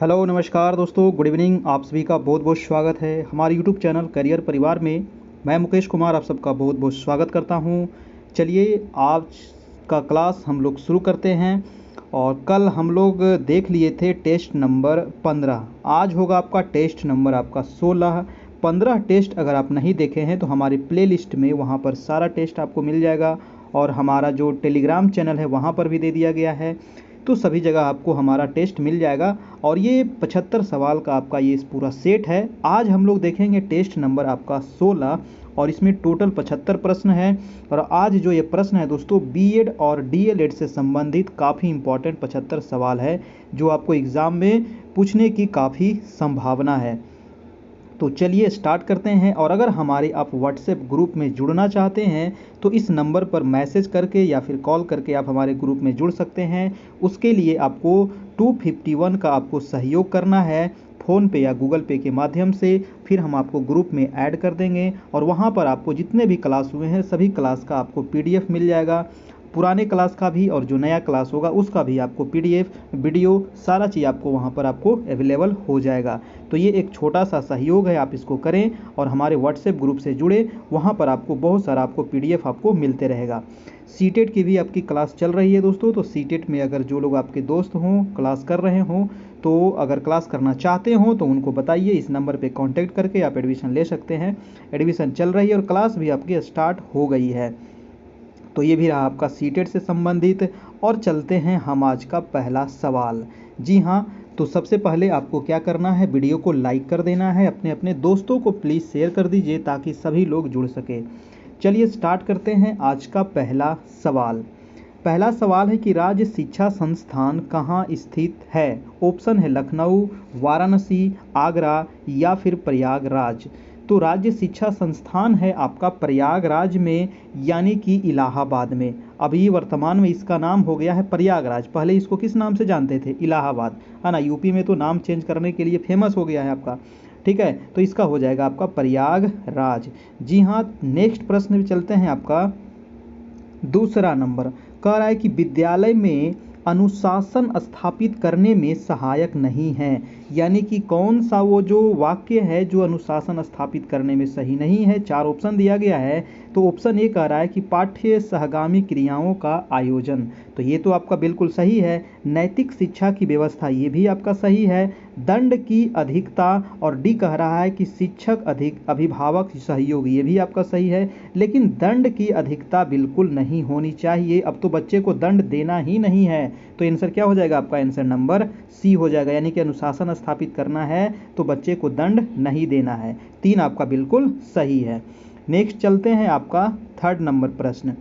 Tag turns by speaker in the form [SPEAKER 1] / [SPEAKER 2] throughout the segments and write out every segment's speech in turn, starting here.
[SPEAKER 1] Hello नमस्कार दोस्तों, good evening. आप सभी का बहुत बहुत स्वागत है हमारे यूट्यूब चैनल करियर परिवार में। मैं मुकेश कुमार आप सबका बहुत बहुत स्वागत करता हूं। चलिए आज का क्लास हम लोग शुरू करते हैं। और कल हम लोग देख लिए थे टेस्ट नंबर 15। आज होगा आपका टेस्ट नंबर आपका 16। 15 टेस्ट अगर आप नहीं देखे हैं तो हमारी प्लेलिस्ट में वहाँ पर सारा टेस्ट आपको मिल जाएगा। और हमारा जो टेलीग्राम चैनल है वहाँ पर भी दे दिया गया है, तो सभी जगह आपको हमारा टेस्ट मिल जाएगा। और ये 75 सवाल का आपका ये पूरा सेट है। आज हम लोग देखेंगे टेस्ट नंबर आपका 16 और इसमें टोटल 75 प्रश्न है। और आज जो ये प्रश्न है दोस्तों, बीएड और डीएलएड से संबंधित काफ़ी इंपॉर्टेंट 75 सवाल है जो आपको एग्ज़ाम में पूछने की काफ़ी संभावना है। तो चलिए स्टार्ट करते हैं। और अगर हमारे आप व्हाट्सएप ग्रुप में जुड़ना चाहते हैं तो इस नंबर पर मैसेज करके या फिर कॉल करके आप हमारे ग्रुप में जुड़ सकते हैं। उसके लिए आपको 251 का आपको सहयोग करना है फ़ोन पे या गूगल पे के माध्यम से। फिर हम आपको ग्रुप में ऐड कर देंगे और वहाँ पर आपको जितने भी क्लास हुए हैं सभी क्लास का आपको पीडीएफ मिल जाएगा, पुराने क्लास का भी और जो नया क्लास होगा उसका भी आपको पीडीएफ वीडियो सारा चीज़ आपको वहाँ पर आपको अवेलेबल हो जाएगा। तो ये एक छोटा सा सहयोग है, आप इसको करें और हमारे व्हाट्सएप ग्रुप से जुड़े। वहाँ पर आपको बहुत सारा आपको पीडीएफ आपको मिलते रहेगा। सीटेट की भी आपकी क्लास चल रही है दोस्तों, तो सीटेट में अगर जो लोग आपके दोस्त हों क्लास कर रहे हों तो अगर क्लास करना चाहते हो तो उनको बताइए। इस नंबर पे कांटेक्ट करके आप एडमिशन ले सकते हैं। एडमिशन चल रही है और क्लास भी आपकी स्टार्ट हो गई है। तो ये भी रहा आपका सीटेट से संबंधित। और चलते हैं हम आज का पहला सवाल। जी हाँ, तो सबसे पहले आपको क्या करना है, वीडियो को लाइक कर देना है, अपने अपने दोस्तों को प्लीज़ शेयर कर दीजिए ताकि सभी लोग जुड़ सके। चलिए स्टार्ट करते हैं आज का पहला सवाल। पहला सवाल है कि राज्य शिक्षा संस्थान कहाँ स्थित है। ऑप्शन है लखनऊ, वाराणसी, आगरा या फिर प्रयागराज। तो राज्य शिक्षा संस्थान है आपका प्रयागराज में, यानी कि इलाहाबाद में। अभी वर्तमान में इसका नाम हो गया है प्रयागराज। पहले इसको किस नाम से जानते थे, इलाहाबाद, है ना। यूपी में तो नाम चेंज करने के लिए फेमस हो गया है आपका, ठीक है। तो इसका हो जाएगा आपका प्रयागराज। जी हाँ, नेक्स्ट प्रश्न भी चलते हैं आपका दूसरा नंबर। कह रहा है कि विद्यालय में अनुशासन स्थापित करने में सहायक नहीं है, यानी कि कौन सा वो जो वाक्य है जो अनुशासन स्थापित करने में सही नहीं है। 4 ऑप्शन दिया गया है। तो ऑप्शन ए कह रहा है कि पाठ्य सहगामी क्रियाओं का आयोजन, तो ये तो आपका बिल्कुल सही है। नैतिक शिक्षा की व्यवस्था, ये भी आपका सही है। दंड की अधिकता, और डी कह रहा है कि शिक्षक अधिक अभिभावक सहयोग, ये भी आपका सही है। लेकिन दंड की अधिकता बिल्कुल नहीं होनी चाहिए। अब तो बच्चे को दंड देना ही नहीं है। तो आंसर क्या हो जाएगा आपका, आंसर नंबर सी हो जाएगा। यानी कि अनुशासन स्थापित करना है तो बच्चे को दंड नहीं देना है। 3 आपका बिल्कुल सही है। नेक्स्ट चलते हैं आपका थर्ड नंबर प्रश्न।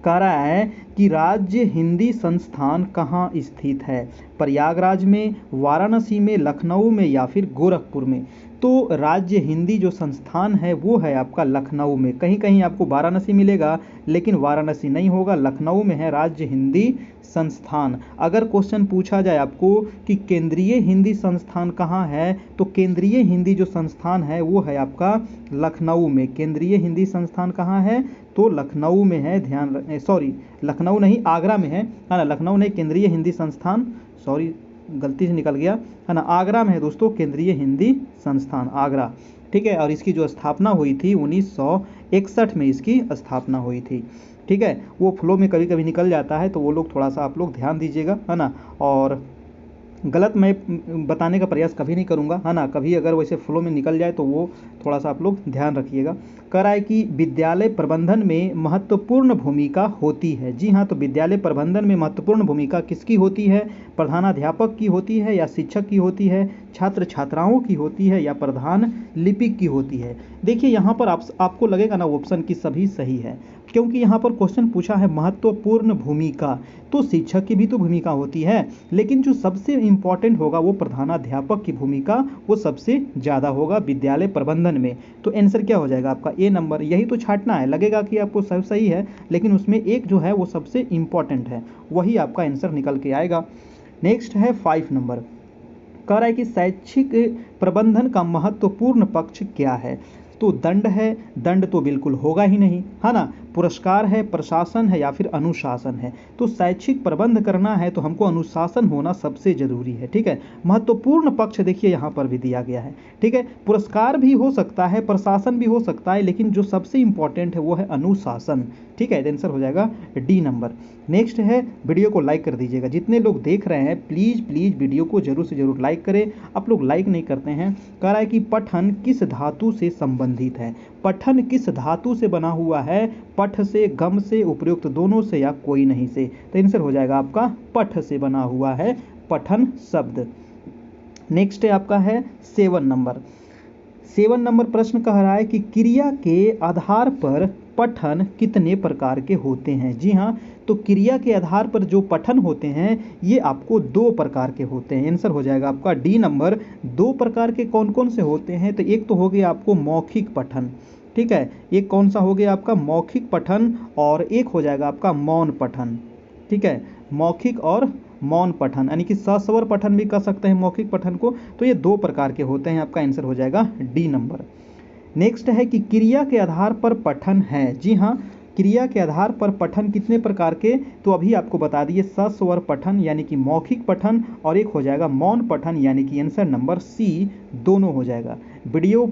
[SPEAKER 1] कह रहा है कि राज्य हिंदी संस्थान कहाँ स्थित है। प्रयागराज में, वाराणसी में, लखनऊ में या फिर गोरखपुर में। तो राज्य हिंदी जो संस्थान है वो है आपका लखनऊ में। कहीं कहीं आपको वाराणसी मिलेगा लेकिन वाराणसी नहीं होगा, लखनऊ में है राज्य हिंदी संस्थान। अगर क्वेश्चन पूछा जाए आपको कि केंद्रीय हिंदी संस्थान कहाँ है, तो केंद्रीय हिंदी जो संस्थान है वो है आपका लखनऊ में। केंद्रीय हिंदी संस्थान कहाँ है, तो लखनऊ में है। ध्यान, सॉरी लखनऊ नहीं, आगरा में है ना। लखनऊ नहीं, केंद्रीय हिंदी संस्थान, सॉरी गलती से निकल गया, है ना। आगरा में है दोस्तों केंद्रीय हिंदी संस्थान, आगरा, ठीक है। और इसकी जो स्थापना हुई थी 1961 में इसकी स्थापना हुई थी, ठीक है। वो फ्लो में कभी कभी निकल जाता है तो वो लोग थोड़ा सा आप लोग ध्यान दीजिएगा, है ना। और गलत मैं बताने का प्रयास कभी नहीं करूँगा, है ना। कभी अगर वैसे फ्लो में निकल जाए तो वो थोड़ा सा आप लोग ध्यान रखिएगा। कह रहा है कि विद्यालय प्रबंधन में महत्वपूर्ण भूमिका होती है। जी हाँ, तो विद्यालय प्रबंधन में महत्वपूर्ण भूमिका किसकी होती है, प्रधानाध्यापक की होती है या शिक्षक की होती है, छात्र छात्राओं की होती है या प्रधान लिपिक की होती है। देखिए यहाँ पर आपको लगेगा ना ऑप्शन की सभी सही है, क्योंकि यहाँ पर क्वेश्चन पूछा है महत्वपूर्ण भूमिका, तो शिक्षक की भी तो भूमिका होती है। लेकिन जो सबसे इम्पॉर्टेंट होगा वो प्रधानाध्यापक की भूमिका वो सबसे ज़्यादा होगा विद्यालय प्रबंधन में। तो आंसर क्या हो जाएगा आपका, ए नंबर। यही तो छांटना है, लगेगा कि आपको सब सही है लेकिन उसमें एक जो है वो सबसे इम्पॉर्टेंट है, वही आपका आंसर निकल के आएगा। नेक्स्ट है 5 नंबर। कह रहा है कि शैक्षिक प्रबंधन का महत्वपूर्ण पक्ष क्या है। तो दंड है, दंड तो बिल्कुल होगा ही नहीं, है ना। पुरस्कार है, प्रशासन है या फिर अनुशासन है। तो शैक्षिक प्रबंध करना है तो हमको अनुशासन होना सबसे जरूरी है। ठीक है, महत्वपूर्ण पक्ष देखिए यहाँ पर भी दिया गया है। ठीक है, पुरस्कार भी हो सकता है, प्रशासन भी हो सकता है, लेकिन जो सबसे इंपॉर्टेंट है वो है अनुशासन। ठीक है, आंसर हो जाएगा डी नंबर। नेक्स्ट है, वीडियो को लाइक कर दीजिएगा। जितने लोग देख रहे हैं प्लीज़ वीडियो को जरूर से जरूर लाइक करें। आप लोग लाइक नहीं करते हैं। कह रहा है कि पठन किस धातु से संबंधित है। पठन किस धातु से बना हुआ है? पठ से, गम से, उपयुक्त दोनों से या कोई नहीं से। तो आंसर हो जाएगा आपका पठ से बना हुआ है पठन शब्द। नेक्स्ट है आपका है 7 नंबर। 7 नंबर प्रश्न कह रहा है कि क्रिया के आधार पर पठन कितने प्रकार के होते हैं। जी हाँ, तो क्रिया के आधार पर जो पठन होते हैं ये आपको 2 प्रकार के होते हैं। आंसर हो जाएगा आपका डी नंबर। 2 प्रकार के कौन कौन से होते हैं? तो एक तो हो गया आपको मौखिक पठन। ठीक है, एक कौन सा हो गया आपका मौखिक पठन, और एक हो जाएगा आपका मौन पठन। ठीक है, मौखिक और मौन पठन, यानी कि सस्वर पठन भी कर सकते हैं मौखिक पठन को। तो ये 2 प्रकार के होते हैं। आपका आंसर हो जाएगा डी नंबर। नेक्स्ट है कि क्रिया के आधार पर पठन है। जी हाँ, क्रिया के आधार पर पठन कितने प्रकार के? तो अभी आपको बता दिए, सस्वर पठन यानी कि मौखिक पठन, और एक हो जाएगा मौन पठन यानी कि आंसर नंबर सी दोनों हो जाएगा। वीडियो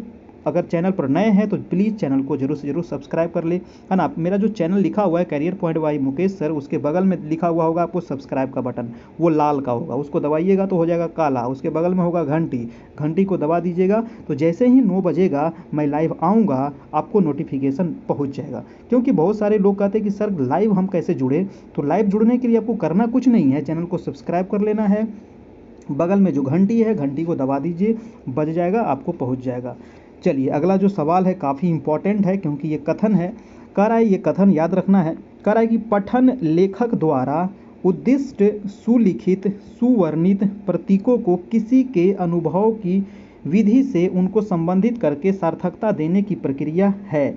[SPEAKER 1] अगर चैनल पर नए हैं तो प्लीज़ चैनल को जरूर से जरूर सब्सक्राइब कर ले, है ना। मेरा जो चैनल लिखा हुआ है career point by Mukesh sir, उसके बगल में लिखा हुआ होगा आपको सब्सक्राइब का बटन, वो लाल का होगा, उसको दबाइएगा तो हो जाएगा काला। उसके बगल में होगा घंटी, घंटी को दबा दीजिएगा तो जैसे ही 9 बजेगा मैं लाइव आऊँगा आपको नोटिफिकेशन पहुँच जाएगा। क्योंकि बहुत सारे लोग कहते हैं कि सर लाइव हम कैसे जुड़े, तो लाइव जुड़ने के लिए आपको करना कुछ नहीं है, चैनल को सब्सक्राइब कर लेना है, बगल में जो घंटी है घंटी को दबा दीजिए, बज जाएगा, आपको पहुँच जाएगा। चलिए अगला जो सवाल है काफ़ी इंपॉर्टेंट है क्योंकि ये कथन है। कह रहा है, ये कथन याद रखना है। कह रहा है कि पठन लेखक द्वारा उद्दिष्ट सुलिखित सुवर्णित प्रतीकों को किसी के अनुभव की विधि से उनको संबंधित करके सार्थकता देने की प्रक्रिया है।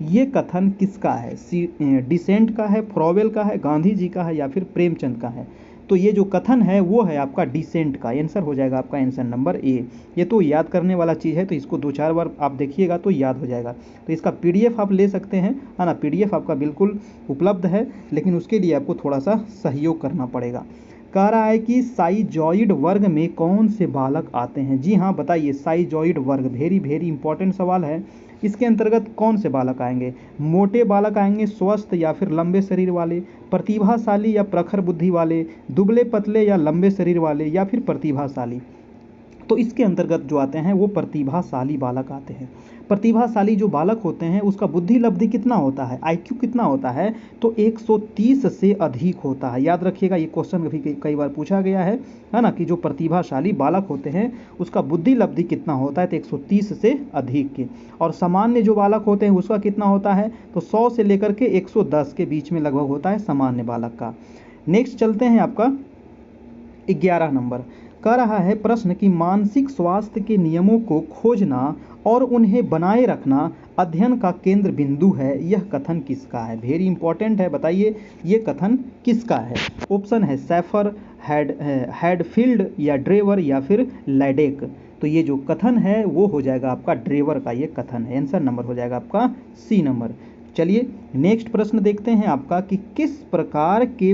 [SPEAKER 1] ये कथन किसका है? डिसेंट का है, फ्रॉवेल का है, गांधी जी का है या फिर प्रेमचंद का है? तो ये जो कथन है वो है आपका डिसेंट का। आंसर हो जाएगा आपका आंसर नंबर ए। ये तो याद करने वाला चीज़ है, तो इसको 2-4 बार आप देखिएगा तो याद हो जाएगा। तो इसका पीडीएफ आप ले सकते हैं, है ना। पीडीएफ आपका बिल्कुल उपलब्ध है, लेकिन उसके लिए आपको थोड़ा सा सहयोग करना पड़ेगा। कह रहा है कि साइजॉइड वर्ग में कौन से बालक आते हैं। जी हाँ, बताइए साइजॉइड वर्ग, वेरी इंपॉर्टेंट सवाल है। इसके अंतर्गत कौन से बालक आएंगे? मोटे बालक आएंगे, स्वस्थ या फिर लंबे शरीर वाले, प्रतिभाशाली या प्रखर बुद्धि वाले, दुबले पतले या लंबे शरीर वाले, या फिर प्रतिभाशाली? तो इसके अंतर्गत जो आते हैं वो प्रतिभाशाली बालक आते हैं। प्रतिभाशाली जो बालक होते हैं उसका बुद्धि लब्धि कितना होता है, आईक्यू कितना होता है? तो 130 से अधिक होता है। याद रखिएगा, ये क्वेश्चन भी कई बार पूछा गया है ना, कि जो प्रतिभाशाली बालक होते हैं उसका बुद्धि लब्धि कितना होता है? तो 130 से अधिक के। और सामान्य जो बालक होते हैं उसका कितना होता है? तो 100 से लेकर के 110 के बीच में लगभग होता है सामान्य बालक का। नेक्स्ट चलते हैं आपका 11 नंबर। कह रहा है प्रश्न कि मानसिक स्वास्थ्य के नियमों को खोजना और उन्हें बनाए रखना अध्ययन का केंद्र बिंदु है। यह कथन किसका है? वेरी इंपॉर्टेंट है, बताइए ये कथन किसका है? ऑप्शन है सैफर, हैडफील्ड या ड्रेवर या फिर लैडेक। तो ये जो कथन है वो हो जाएगा आपका ड्रेवर का ये कथन है। आंसर नंबर हो जाएगा आपका सी नंबर। चलिए नेक्स्ट प्रश्न देखते हैं आपका कि किस प्रकार के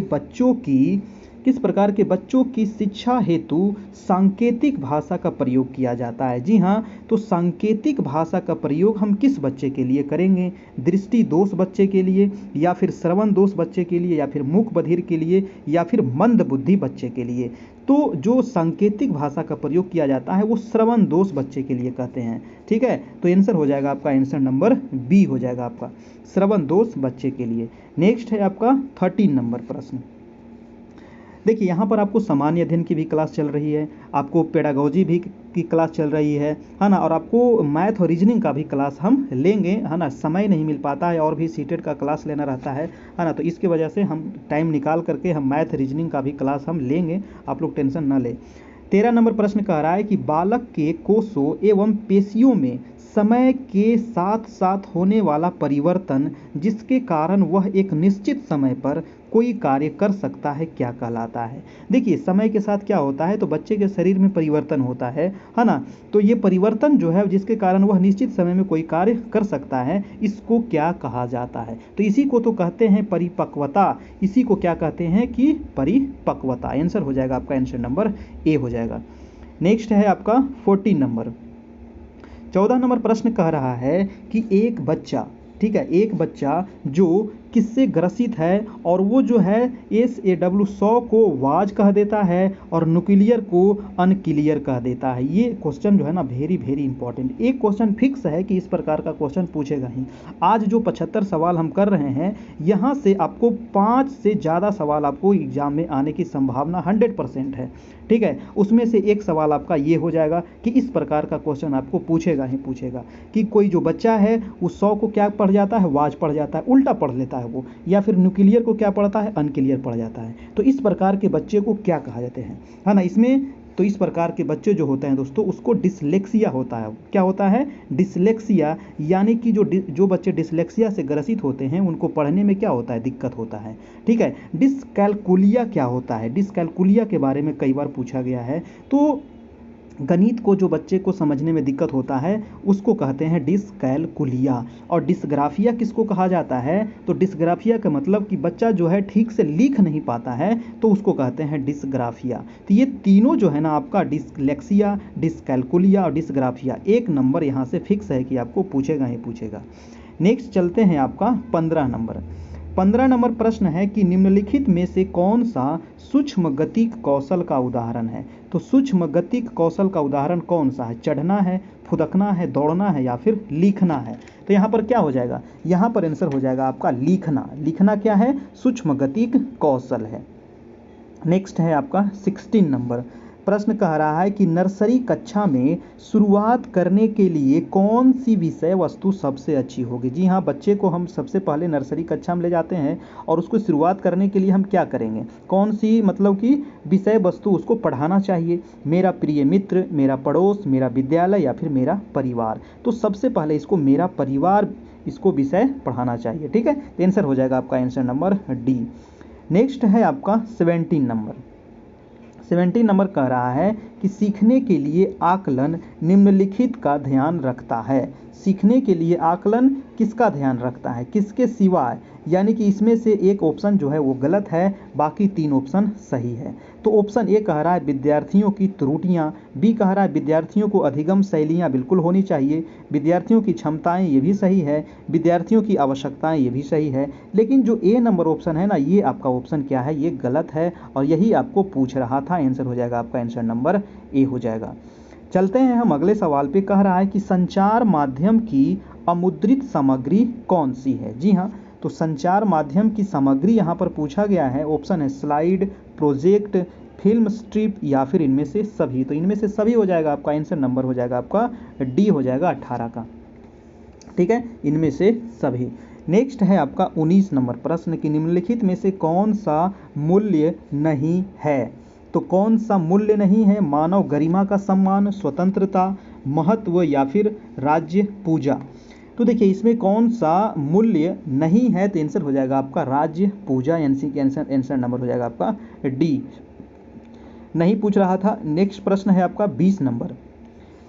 [SPEAKER 1] बच्चों की शिक्षा हेतु सांकेतिक भाषा का प्रयोग किया जाता है। जी हाँ, तो सांकेतिक भाषा का प्रयोग हम किस बच्चे के लिए करेंगे? दृष्टि दोष बच्चे के लिए, या फिर श्रवण दोष बच्चे के लिए, या फिर मूक बधिर के लिए, या फिर मंद बुद्धि बच्चे के लिए? तो जो सांकेतिक भाषा का प्रयोग किया जाता है वो श्रवण दोष बच्चे के लिए कहते हैं। ठीक है, तो आंसर हो जाएगा आपका आंसर नंबर बी हो जाएगा आपका, श्रवण दोष बच्चे के लिए। नेक्स्ट है आपका 13 नंबर प्रश्न। देखिए यहाँ पर आपको सामान्य अध्ययन की भी क्लास चल रही है, आपको पेडागोजी भी की क्लास चल रही है ना, और आपको मैथ और रीजनिंग का भी क्लास हम लेंगे, है ना। समय नहीं मिल पाता है और भी सीटेट का क्लास लेना रहता है ना, तो इसकी वजह से हम टाइम निकाल करके हम मैथ रीजनिंग का भी क्लास हम लेंगे, आप लोग टेंशन ना लें। 13 नंबर प्रश्न कह रहा है कि बालक के कोषों एवं पेशियों में समय के साथ साथ होने वाला परिवर्तन जिसके कारण वह एक निश्चित समय पर कोई कार्य कर सकता है क्या कहलाता है। देखिए समय के साथ क्या होता है, तो बच्चे के शरीर में परिवर्तन होता है ना। तो ये परिवर्तन जो है जिसके कारण वह निश्चित समय में कोई कार्य कर सकता है, इसको क्या कहा जाता है। तो इसी को तो कहते हैं परिपक्वता, इसी को क्या कहते हैं कि परिपक्वता। आंसर हो जाएगा आपका, आंसर नंबर ए हो जाएगा। नेक्स्ट है आपका 14 नंबर। 14 नंबर प्रश्न कह रहा है कि एक बच्चा, ठीक है, एक बच्चा जो किससे ग्रसित है और वो जो है SAW 100 को वाज कह देता है और न्यूक्लियर को अनक्लियर कह देता है। ये क्वेश्चन जो है ना वेरी वेरी इंपॉर्टेंट, एक क्वेश्चन फिक्स है कि इस प्रकार का क्वेश्चन पूछेगा ही। आज जो 75 सवाल हम कर रहे हैं, यहाँ से आपको 5 से ज़्यादा सवाल आपको एग्जाम में आने की संभावना 100% है, ठीक है। उसमें से एक सवाल आपका ये हो जाएगा कि इस प्रकार का क्वेश्चन आपको पूछेगा ही पूछेगा कि कोई जो बच्चा है वो 100 को क्या पढ़ जाता है, वाज पढ़ जाता है, उल्टा पढ़ लेता है वो, या फिर न्यूक्लियर को क्या पढ़ता है, अनक्लियर पढ़ जाता है। तो इस प्रकार के बच्चे को क्या कहा जाते हैं, है ना। इसमें तो इस प्रकार के बच्चे जो होते हैं दोस्तों, उसको डिसलेक्सिया होता है। क्या होता है, डिसलेक्सिया, यानी कि जो बच्चे डिसलेक्सिया से ग्रसित होते हैं उनको पढ़ने में क्या होता है, दिक्कत होता है, ठीक है। डिसकैलकुलिया क्या होता है, डिसकैलकुलिया के बारे में कई बार पूछा गया है। तो गणित को जो बच्चे को समझने में दिक्कत होता है उसको कहते हैं डिसकैलकुलिया। और डिस्ग्राफिया किसको कहा जाता है, तो डिस्ग्राफिया का मतलब कि बच्चा जो है ठीक से लिख नहीं पाता है, तो उसको कहते हैं डिस्ग्राफिया। तो ये तीनों जो है ना आपका, डिसलेक्सिया, डिसकैलकुलिया और डिस्ग्राफिया, 1 नंबर यहाँ से फिक्स है कि आपको पूछेगा ही पूछेगा। नेक्स्ट चलते हैं आपका 15 नंबर। 15 नंबर प्रश्न है कि निम्नलिखित में से कौन सा सूक्ष्म गतिक कौशल का उदाहरण है। तो सूक्ष्म गतिक कौशल का उदाहरण कौन सा है, चढ़ना है, फुदकना है, दौड़ना है या फिर लिखना है। तो यहाँ पर क्या हो जाएगा, यहाँ पर आंसर हो जाएगा आपका लिखना। लिखना क्या है, सूक्ष्म गतिक कौशल है। नेक्स्ट है आपका 16 नंबर। प्रश्न कह रहा है कि नर्सरी कक्षा में शुरुआत करने के लिए कौन सी विषय वस्तु सबसे अच्छी होगी। जी हाँ, बच्चे को हम सबसे पहले नर्सरी कक्षा में ले जाते हैं और उसको शुरुआत करने के लिए हम क्या करेंगे, कौन सी मतलब कि विषय वस्तु उसको पढ़ाना चाहिए। मेरा प्रिय मित्र, मेरा पड़ोस, मेरा विद्यालय या फिर मेरा परिवार। तो सबसे पहले इसको मेरा परिवार, इसको विषय पढ़ाना चाहिए, ठीक है। तो आंसर हो जाएगा आपका आंसर नंबर डी। नेक्स्ट है आपका 17 नंबर। 17 नंबर कह रहा है कि सीखने के लिए आकलन निम्नलिखित का ध्यान रखता है। सीखने के लिए आकलन किसका ध्यान रखता है, किसके सिवाय, यानी कि इसमें से एक ऑप्शन जो है वो गलत है, बाकी 3 ऑप्शन सही है। तो ऑप्शन ए कह रहा है विद्यार्थियों की त्रुटियां, बी कह रहा है विद्यार्थियों को अधिगम शैलियां बिल्कुल होनी चाहिए, विद्यार्थियों की क्षमताएं ये भी सही है, विद्यार्थियों की आवश्यकताएं ये भी सही है। लेकिन जो ए नंबर ऑप्शन है ना, ये आपका ऑप्शन क्या है, ये गलत है और यही आपको पूछ रहा था। आंसर हो जाएगा आपका आंसर नंबर ए हो जाएगा। चलते हैं हम अगले सवाल पे। कह रहा है कि संचार माध्यम की अमुद्रित सामग्री कौन सी है। जी हाँ, तो संचार माध्यम की सामग्री यहाँ पर पूछा गया है। ऑप्शन है स्लाइड, प्रोजेक्ट, फिल्म स्ट्रिप या फिर इनमें से सभी। तो इनमें से सभी हो जाएगा आपका, आंसर नंबर हो जाएगा आपका डी हो जाएगा 18 का, ठीक है, इनमें से सभी। नेक्स्ट है आपका 19 नंबर प्रश्न कि निम्नलिखित में से कौन सा मूल्य नहीं है। तो कौन सा मूल्य नहीं है, मानव गरिमा का सम्मान, स्वतंत्रता, महत्व या फिर राज्य पूजा। तो देखिए इसमें कौन सा मूल्य नहीं है, तो आंसर हो जाएगा आपका राज्य पूजा, यानी आंसर नंबर हो जाएगा आपका डी। नहीं पूछ रहा था। नेक्स्ट प्रश्न है आपका 20 नंबर।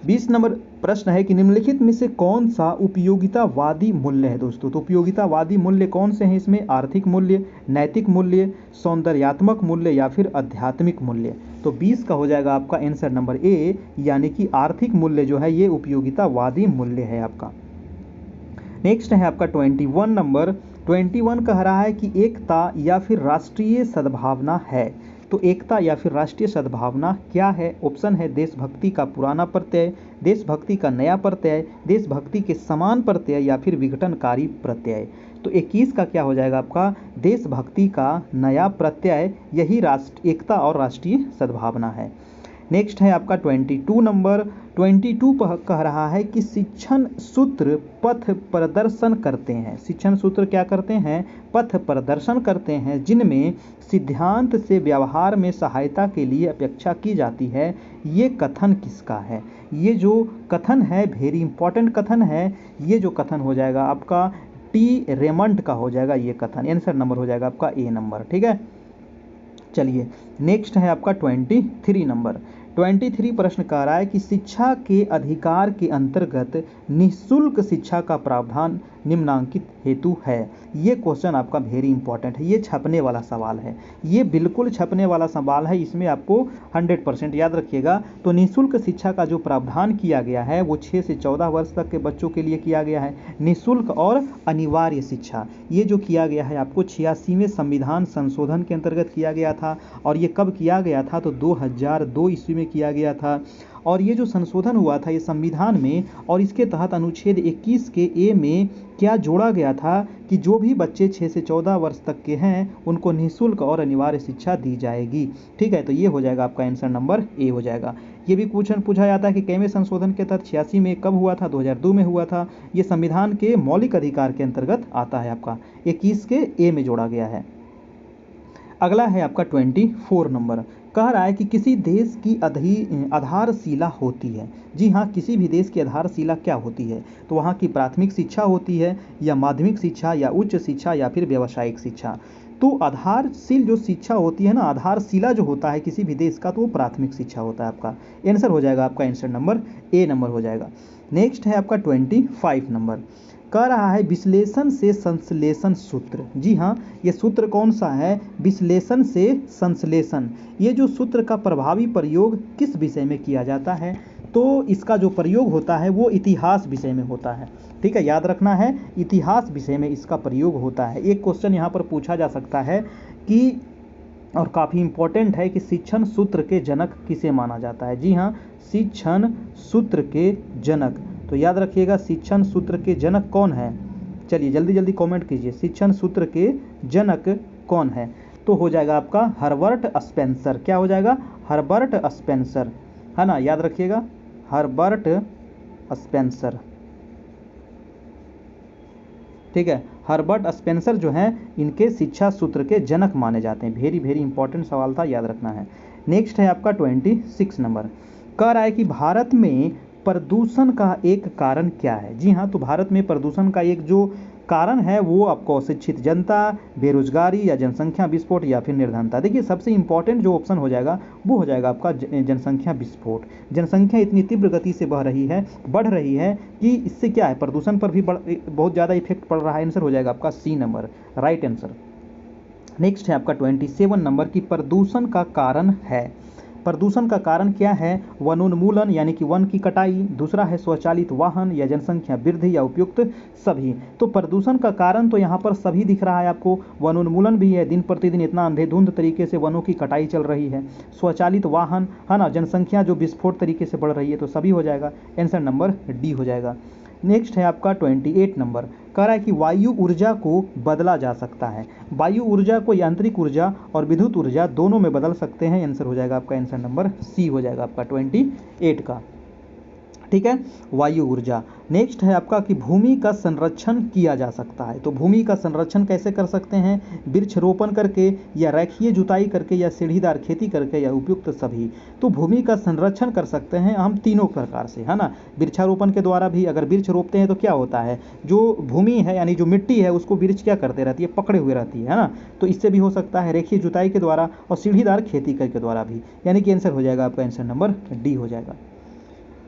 [SPEAKER 1] 20 नंबर प्रश्न है कि निम्नलिखित में से कौन सा उपयोगितावादी मूल्य है। दोस्तों तो उपयोगितावादी मूल्य कौन से हैं इसमें, आर्थिक मूल्य, नैतिक मूल्य, सौंदर्यात्मक मूल्य या फिर आध्यात्मिक मूल्य। तो 20 का हो जाएगा आपका आंसर नंबर ए, यानी कि आर्थिक मूल्य जो है ये उपयोगितावादी मूल्य है आपका। नेक्स्ट है आपका 21 नंबर। 21 कह रहा है कि एकता या फिर राष्ट्रीय सद्भावना है। तो एकता या फिर राष्ट्रीय सद्भावना क्या है। ऑप्शन है देशभक्ति का पुराना प्रत्यय, देशभक्ति का नया प्रत्यय, देशभक्ति के समान प्रत्यय या फिर विघटनकारी प्रत्यय। तो 21 का क्या हो जाएगा आपका, देशभक्ति का नया प्रत्यय, यही राष्ट्र एकता और राष्ट्रीय सद्भावना है। नेक्स्ट है आपका 22 नंबर। 22 कह रहा है कि शिक्षण सूत्र पथ प्रदर्शन करते हैं। शिक्षण सूत्र क्या करते हैं, पथ प्रदर्शन करते हैं, जिनमें सिद्धांत से व्यवहार में सहायता के लिए अपेक्षा की जाती है। ये कथन किसका है। ये जो कथन है वेरी इंपॉर्टेंट कथन है। ये जो कथन हो जाएगा आपका टी रेमंड का हो जाएगा ये कथन। आंसर नंबर हो जाएगा आपका ए नंबर। ठीक है, चलिए नेक्स्ट है आपका 23 नंबर। 23 प्रश्न कह रहा है कि शिक्षा के अधिकार के अंतर्गत निःशुल्क शिक्षा का प्रावधान निम्नांकित हेतु है। ये क्वेश्चन आपका वेरी इंपॉर्टेंट है, ये छपने वाला सवाल है, ये बिल्कुल छपने वाला सवाल है, इसमें आपको 100% याद रखिएगा। तो निःशुल्क शिक्षा का जो प्रावधान किया गया है वो 6 से 14 वर्ष तक के बच्चों के लिए किया गया है। निःशुल्क और अनिवार्य शिक्षा ये जो किया गया है आपको 86वें संविधान संशोधन के अंतर्गत किया गया था। और ये कब किया गया था? तो 2002 ईस्वी में किया गया था। और ये जो संशोधन हुआ था ये संविधान में, और इसके तहत अनुच्छेद 21 के ए में क्या जोड़ा गया था कि जो भी बच्चे 6 से 14 वर्ष तक के हैं उनको निःशुल्क और अनिवार्य शिक्षा दी जाएगी। ठीक है, तो ये हो जाएगा आपका आंसर नंबर ए हो जाएगा। ये भी क्वेश्चन पूछा जाता है कि कैवें संशोधन के तहत 86 में कब हुआ था? 2002 में हुआ था। ये संविधान के मौलिक अधिकार के अंतर्गत आता है, आपका 21 के ए में जोड़ा गया है। अगला है आपका 24 नंबर। कह रहा है कि किसी देश की आधारशिला होती है। जी हाँ, किसी भी देश की आधारशिला क्या होती है? तो वहाँ की प्राथमिक शिक्षा होती है, या माध्यमिक शिक्षा, या उच्च शिक्षा, या फिर व्यावसायिक शिक्षा। तो आधारशील जो शिक्षा होती है ना, आधारशिला जो होता है किसी भी देश का, तो वो प्राथमिक शिक्षा होता है आपका। आंसर हो जाएगा आपका आंसर नंबर ए नंबर हो जाएगा। नेक्स्ट है आपका 25 नंबर। कह रहा है विश्लेषण से संश्लेषण सूत्र। जी हाँ, ये सूत्र कौन सा है? विश्लेषण से संश्लेषण। ये जो सूत्र का प्रभावी प्रयोग किस विषय में किया जाता है? तो इसका जो प्रयोग होता है वो इतिहास विषय में होता है। ठीक है, याद रखना है, इतिहास विषय में इसका प्रयोग होता है। एक क्वेश्चन यहाँ पर पूछा जा सकता है कि, और काफ़ी इंपॉर्टेंट है, कि शिक्षण सूत्र के जनक किसे माना जाता है? जी हाँ, शिक्षण सूत्र के जनक। तो याद रखिएगा, शिक्षण सूत्र के जनक कौन है? चलिए जल्दी जल्दी कमेंट कीजिए, शिक्षण सूत्र के जनक कौन है? तो हो जाएगा आपका हर्बर्ट स्पेंसर। क्या हो जाएगा? हर्बर्ट स्पेंसर, है ना, याद रखिएगा, हर्बर्ट स्पेंसर। ठीक है, हर्बर्ट स्पेंसर जो हैं इनके शिक्षा सूत्र के जनक माने जाते हैं। वेरी वेरी इंपॉर्टेंट सवाल था, याद रखना है। नेक्स्ट है आपका 26 नंबर। कह रहा है कि भारत में प्रदूषण का एक कारण क्या है? जी हाँ, तो भारत में प्रदूषण का एक जो कारण है वो आपको अशिक्षित जनता, बेरोजगारी, या जनसंख्या विस्फोट, या फिर निर्धनता। देखिए सबसे इंपॉर्टेंट जो ऑप्शन हो जाएगा वो हो जाएगा आपका जनसंख्या विस्फोट। जनसंख्या इतनी तीव्र गति से बढ़ रही है कि इससे क्या है, प्रदूषण पर भी बहुत ज़्यादा इफेक्ट पड़ रहा है। आंसर हो जाएगा आपका C number, right answer. Next है आपका 27 नंबर की प्रदूषण का कारण है। प्रदूषण का कारण क्या है? वनोन्मूलन यानी कि वन की कटाई, दूसरा है स्वचालित वाहन, या जनसंख्या वृद्धि, या उपयुक्त सभी। तो प्रदूषण का कारण तो यहाँ पर सभी दिख रहा है आपको। वनोन्मूलन भी है, दिन प्रतिदिन इतना अंधेधुंध तरीके से वनों की कटाई चल रही है। स्वचालित वाहन, है ना, जनसंख्या जो विस्फोट तरीके से बढ़ रही है, तो सभी हो जाएगा। आंसर नंबर डी हो जाएगा। नेक्स्ट है आपका 28 नंबर। कह रहा है कि वायु ऊर्जा को बदला जा सकता है। वायु ऊर्जा को यांत्रिक ऊर्जा और विद्युत ऊर्जा दोनों में बदल सकते हैं। आंसर हो जाएगा आपका आंसर नंबर सी हो जाएगा आपका 28 का। ठीक है, वायु ऊर्जा। नेक्स्ट है आपका कि भूमि का संरक्षण किया जा सकता है। तो भूमि का संरक्षण कैसे कर सकते हैं? वृक्षारोपण करके, या रेखीय जुताई करके, या सीढ़ीदार खेती करके, या उपयुक्त सभी। तो भूमि का संरक्षण कर सकते हैं हम तीनों प्रकार से, है ना। वृक्षारोपण के द्वारा भी, अगर वृक्ष रोपते हैं तो क्या होता है, जो भूमि है यानी जो मिट्टी है उसको वृक्ष क्या करते रहती है, पकड़े हुए रहती है ना। तो इससे भी हो सकता है, रेखीय जुताई के द्वारा, और सीढ़ीदार खेती के द्वारा भी। यानी कि आंसर हो जाएगा आपका आंसर नंबर डी हो जाएगा।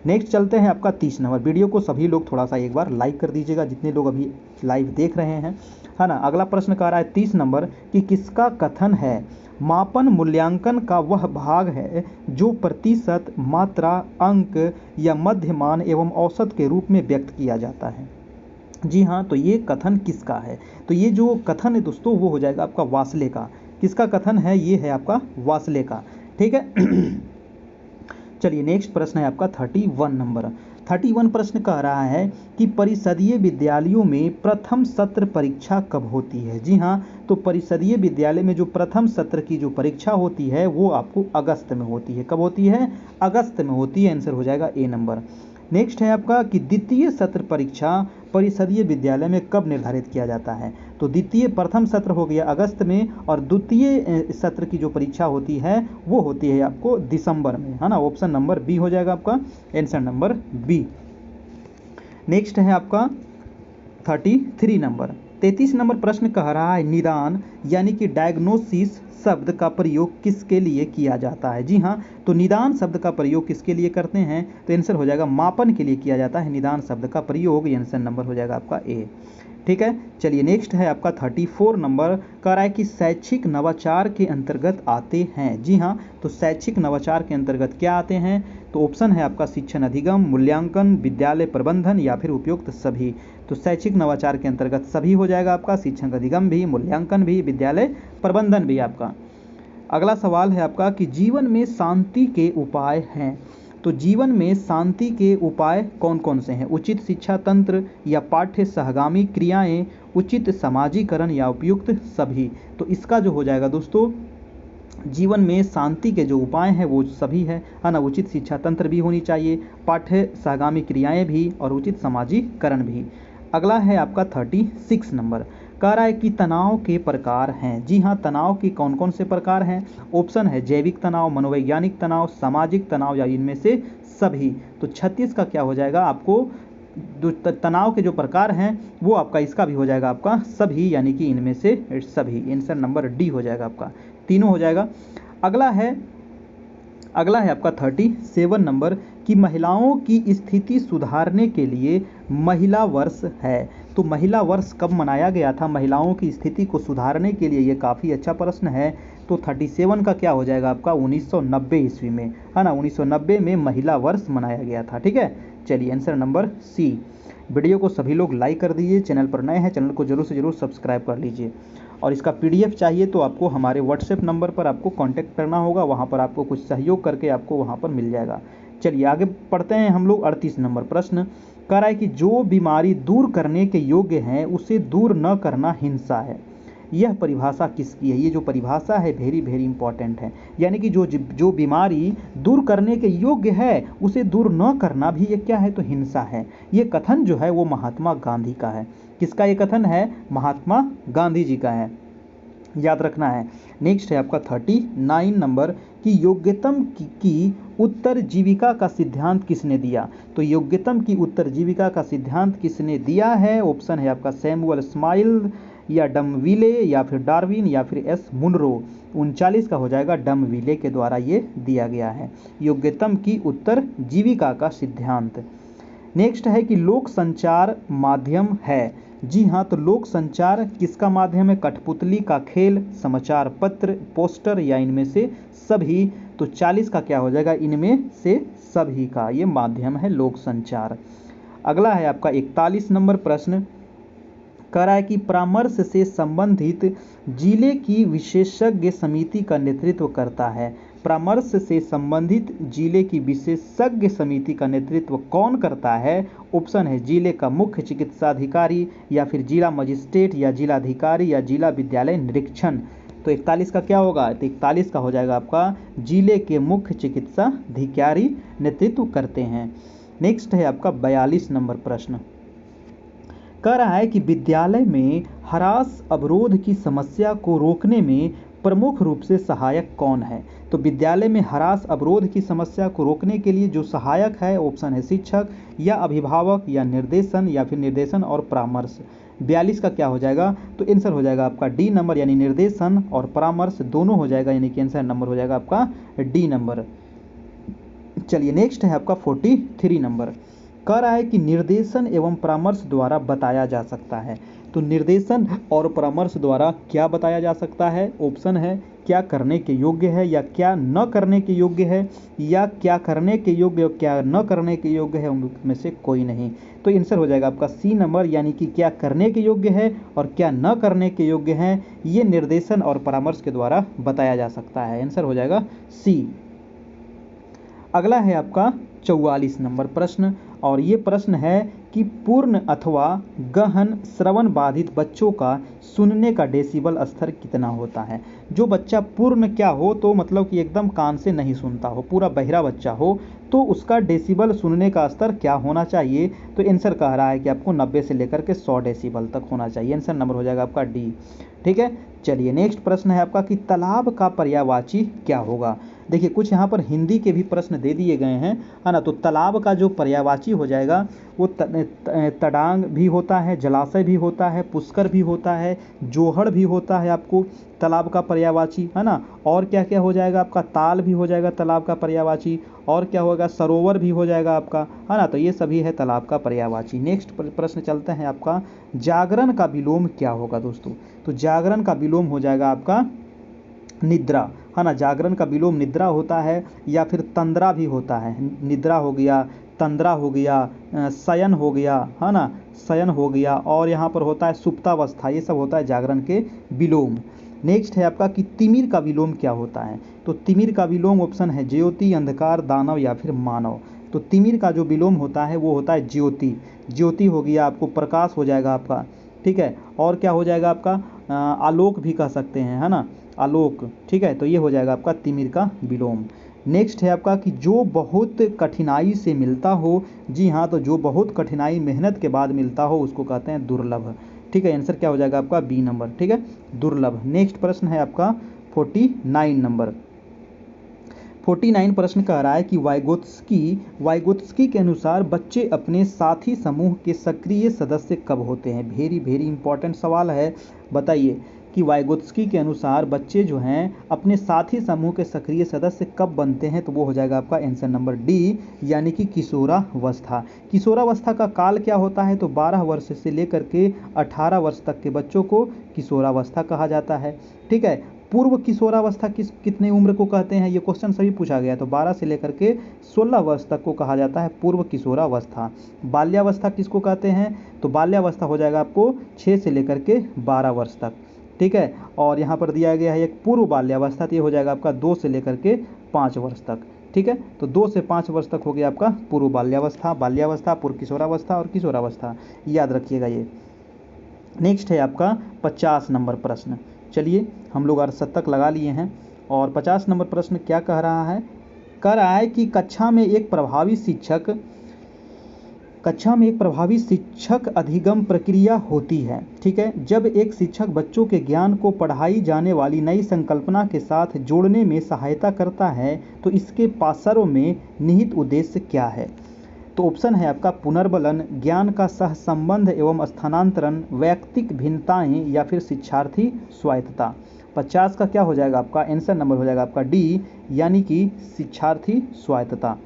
[SPEAKER 1] नेक्स्ट चलते हैं आपका 30 नंबर। वीडियो को सभी लोग थोड़ा सा एक बार लाइक कर दीजिएगा, जितने लोग अभी लाइव देख रहे हैं, है ना। अगला प्रश्न कह रहा है 30 नंबर कि किसका कथन है मापन मूल्यांकन का वह भाग है जो प्रतिशत, मात्रा, अंक, या मध्यमान एवं औसत के रूप में व्यक्त किया जाता है। जी हाँ, तो ये कथन किसका है? तो ये जो कथन है दोस्तों वो हो जाएगा आपका वासले का। किसका कथन है? ये है आपका वासले का। ठीक है। चलिए नेक्स्ट प्रश्न है आपका 31 नंबर। 31 प्रश्न कह रहा है कि परिषदीय विद्यालयों में प्रथम सत्र परीक्षा कब होती है? जी हाँ, तो परिषदीय विद्यालय में जो प्रथम सत्र की जो परीक्षा होती है वो आपको अगस्त में होती है। कब होती है? अगस्त में होती है। आंसर हो जाएगा ए नंबर। नेक्स्ट है आपका कि द्वितीय सत्र परीक्षा परिषदीय विद्यालय में कब निर्धारित किया जाता है? तो प्रथम सत्र हो गया अगस्त में, और द्वितीय सत्र की जो परीक्षा होती है वो होती है आपको दिसंबर में, है ना। ऑप्शन नंबर बी हो जाएगा आपका आंसर नंबर बी। नेक्स्ट है आपका 33 नंबर। 33 नंबर प्रश्न कह रहा है निदान यानी कि डायग्नोसिस शब्द का प्रयोग किसके लिए किया जाता है। जी हाँ, तो निदान शब्द का प्रयोग किसके लिए करते हैं, तो आंसर हो जाएगा मापन के लिए किया जाता है निदान शब्द का प्रयोग। ये आंसर नंबर हो जाएगा आपका ए। ठीक है, चलिए नेक्स्ट है आपका 34 नंबर। कह रहा है कि शैक्षिक नवाचार के अंतर्गत आते हैं। जी हाँ, तो शैक्षिक नवाचार के अंतर्गत क्या आते हैं, तो ऑप्शन है आपका शिक्षण अधिगम, मूल्यांकन, विद्यालय प्रबंधन या फिर उपयुक्त सभी। तो शैक्षिक नवाचार के अंतर्गत सभी हो जाएगा आपका, शिक्षण अधिगम भी, मूल्यांकन भी, विद्यालय प्रबंधन भी आपका। अगला सवाल है आपका कि जीवन में शांति के उपाय हैं। तो जीवन में शांति के उपाय कौन कौन से हैं, उचित शिक्षा तंत्र या पाठ्य सहगामी क्रियाएं, उचित समाजीकरण या उपयुक्त सभी। तो इसका जो हो जाएगा दोस्तों, जीवन में शांति के जो उपाय हैं वो सभी है ना। उचित शिक्षा तंत्र भी होनी चाहिए, पाठ्य सहगामी क्रियाएं भी और उचित समाजीकरण भी। अगला है आपका 36 नंबर। कह रहा है कि तनाव के प्रकार हैं। जी हाँ, तनाव के कौन कौन से प्रकार हैं, ऑप्शन है जैविक तनाव, मनोवैज्ञानिक तनाव, सामाजिक तनाव या इनमें से सभी। तो 36 का क्या हो जाएगा, आपको तनाव के जो प्रकार हैं वो आपका इसका भी हो जाएगा आपका सभी, यानी कि इनमें से सभी। आंसर नंबर डी हो जाएगा आपका, तीनों हो जाएगा। अगला है आपका 37 नंबर कि महिलाओं की स्थिति सुधारने के लिए महिला वर्ष है। तो महिला वर्ष कब मनाया गया था महिलाओं की स्थिति को सुधारने के लिए, ये काफ़ी अच्छा प्रश्न है। तो 37 का क्या हो जाएगा आपका 1990 ईस्वी में, है ना। 1990 में महिला वर्ष मनाया गया था। ठीक है, चलिए आंसर नंबर सी। वीडियो को सभी लोग लाइक कर दीजिए, चैनल पर नए हैं चैनल को जरूर से जरूर सब्सक्राइब कर लीजिए। और इसका PDF चाहिए तो आपको हमारे WhatsApp नंबर पर आपको कांटेक्ट करना होगा, वहाँ पर आपको कुछ सहयोग करके आपको वहाँ पर मिल जाएगा। चलिए आगे पढ़ते हैं हम लोग। 38 नंबर प्रश्न कह रहा है कि जो बीमारी दूर करने के योग्य है उसे दूर न करना हिंसा है। यह परिभाषा किसकी है, ये जो परिभाषा है वेरी वेरी इंपॉर्टेंट है। यानी कि जो बीमारी दूर करने के योग्य है उसे दूर न करना भी ये क्या है, तो हिंसा है। ये कथन जो है वो महात्मा गांधी का है। किसका ये कथन है, महात्मा गांधी जी का है, याद रखना है। नेक्स्ट है आपका 39 नंबर कि योग्यतम की उत्तरजीविका का सिद्धांत किसने दिया। तो योग्यतम की उत्तरजीविका का सिद्धांत किसने दिया है, ऑप्शन है आपका सैमुअल स्माइल या डमविले या फिर डार्विन या फिर एस मुनरो। 39 का हो जाएगा डमविले के द्वारा ये दिया गया है, योग्यतम की उत्तरजीविका का सिद्धांत। नेक्स्ट है कि लोक संचार माध्यम है। जी हाँ, तो लोक संचार किसका माध्यम है, कठपुतली का खेल, समाचार पत्र, पोस्टर या इनमें से सभी। तो 40 का क्या हो जाएगा, इनमें से सभी का ये माध्यम है लोक संचार। अगला है आपका 41 नंबर प्रश्न कह रहा है कि परामर्श से संबंधित जिले की विशेषज्ञ समिति का नेतृत्व करता है। परामर्श से संबंधित जिले की विशेषज्ञ समिति का नेतृत्व कौन करता है, ऑप्शन है जिले का मुख्य चिकित्साधिकारी या फिर जिला मजिस्ट्रेट या जिलाधिकारी या जिला विद्यालय निरीक्षण। तो 41 का क्या होगा, तो 41 का हो जाएगा आपका जिले के मुख्य चिकित्साधिकारी नेतृत्व करते हैं। नेक्स्ट है आपका 42 नंबर प्रश्न कह रहा है कि विद्यालय में ह्रास अवरोध की समस्या को रोकने में प्रमुख रूप से सहायक कौन है। तो विद्यालय में ह्रास अवरोध की समस्या को रोकने के लिए जो सहायक है, ऑप्शन है शिक्षक या अभिभावक या निर्देशन या फिर निर्देशन और परामर्श। 42 का क्या हो जाएगा, तो आंसर हो जाएगा आपका डी नंबर, यानी निर्देशन और परामर्श दोनों हो जाएगा, यानी कि आंसर नंबर हो जाएगा आपका डी नंबर। चलिए नेक्स्ट है आपका 43 नंबर कह रहा है कि निर्देशन एवं परामर्श द्वारा बताया जा सकता है। तो निर्देशन और परामर्श द्वारा क्या बताया जा सकता है, ऑप्शन है क्या करने के योग्य है या क्या न करने के योग्य है, या क्या करने के योग्य और क्या न करने के योग्य है, उनमें से कोई नहीं। तो आंसर हो जाएगा आपका सी नंबर, यानी कि क्या करने के योग्य है और क्या न करने के योग्य है, ये निर्देशन और परामर्श के द्वारा बताया जा सकता है। आंसर हो जाएगा सी। अगला है आपका 44 नंबर प्रश्न, और ये प्रश्न है कि पूर्ण अथवा गहन श्रवण बाधित बच्चों का सुनने का डेसिबल स्तर कितना होता है। जो बच्चा पूर्ण क्या हो, तो मतलब कि एकदम कान से नहीं सुनता हो, पूरा बहिरा बच्चा हो, तो उसका डेसिबल सुनने का स्तर क्या होना चाहिए? तो आंसर कह रहा है कि आपको 90 से लेकर के 100 डेसिबल तक होना चाहिए। आंसर नंबर हो जाएगा आपका डी। ठीक है, चलिए नेक्स्ट प्रश्न है आपका कि तालाब का पर्यायवाची क्या होगा? देखिए कुछ यहाँ पर हिंदी के भी प्रश्न दे दिए गए हैं, है ना। तो तालाब का जो पर्यायवाची हो जाएगा वो तड़ांग भी होता है, जलाशय भी होता है, पुष्कर भी होता है, जोहड़ भी होता है आपको तालाब का पर्यायवाची, है ना। और क्या क्या हो जाएगा आपका? ताल भी हो जाएगा तालाब का पर्यायवाची, और क्या होगा? सरोवर भी हो जाएगा आपका, है ना। तो ये सभी है तालाब का पर्यायवाची। नेक्स्ट प्रश्न चलते हैं आपका, जागरण का विलोम क्या होगा दोस्तों? तो जागरण का विलोम हो जाएगा आपका निद्रा, है ना। जागरण का विलोम निद्रा होता है, या फिर तंद्रा भी होता है। निद्रा हो गया, तंद्रा हो गया, शयन हो गया, है ना, शयन हो गया, और यहाँ पर होता है सुप्तावस्था। ये सब होता है जागरण के विलोम। नेक्स्ट है आपका कि तिमिर का विलोम क्या होता है? तो तिमिर का विलोम ऑप्शन है ज्योति, अंधकार, दानव या फिर मानव। तो तिमिर का जो विलोम होता है वो होता है ज्योति। ज्योति हो गया आपको, प्रकाश हो जाएगा आपका, ठीक है। और क्या हो जाएगा आपका? आलोक भी कह सकते हैं, है ना, आलोक। ठीक है, तो ये हो जाएगा आपका तिमिर का विलोम। नेक्स्ट है आपका कि जो बहुत कठिनाई से मिलता हो। जी हाँ, तो जो बहुत कठिनाई मेहनत के बाद मिलता हो उसको कहते हैं दुर्लभ। ठीक है, आंसर क्या हो जाएगा आपका? B number. ठीक है, दुर्लभ। नेक्स्ट प्रश्न है आपका 49 नंबर। 49 प्रश्न कह रहा है कि वाइगोत्स्की के अनुसार बच्चे अपने साथी समूह के सक्रिय सदस्य कब होते हैं? वेरी वेरी इंपॉर्टेंट सवाल है। बताइए कि वाइगोत्स्की के अनुसार बच्चे जो हैं अपने साथी समूह के सक्रिय सदस्य कब बनते हैं? तो वो हो जाएगा आपका आंसर नंबर डी, यानी कि किशोरावस्था। किशोरावस्था का काल क्या होता है? तो 12 वर्ष से लेकर के 18 वर्ष तक के बच्चों को किशोरावस्था कहा जाता है। ठीक है, पूर्व किशोरावस्था कितने उम्र को कहते हैं? ये क्वेश्चन सभी पूछा गया। तो 12 से लेकर के 16 वर्ष तक को कहा जाता है पूर्व किशोरावस्था। बाल्यावस्था किसको कहते हैं? तो बाल्यावस्था हो जाएगा आपको 6 से लेकर के 12 वर्ष तक। ठीक है, और यहाँ पर दिया गया है एक पूर्व बाल्यावस्था, तो ये हो जाएगा आपका 2 से लेकर के 5 वर्ष तक। ठीक है, तो 2 से 5 वर्ष तक हो गया आपका पूर्व बाल्यावस्था, पूर्व किशोरावस्था और किशोरावस्था, याद रखिएगा ये। नेक्स्ट है आपका 50 नंबर प्रश्न। चलिए हम लोग अर्धशतक तक लगा लिए हैं, और 50 नंबर प्रश्न क्या कह रहा है? कह रहा है कि कक्षा में एक प्रभावी शिक्षक अधिगम प्रक्रिया होती है। ठीक है, जब एक शिक्षक बच्चों के ज्ञान को पढ़ाई जाने वाली नई संकल्पना के साथ जोड़ने में सहायता करता है, तो इसके पार्श्व में निहित उद्देश्य क्या है? तो ऑप्शन है आपका पुनर्बलन, ज्ञान का सहसंबंध एवं स्थानांतरण, वैयक्तिक भिन्नताएं, या फिर शिक्षार्थी स्वायत्तता। 50 का क्या हो जाएगा आपका? आंसर नंबर हो जाएगा आपका डी, यानी कि शिक्षार्थी स्वायत्तता।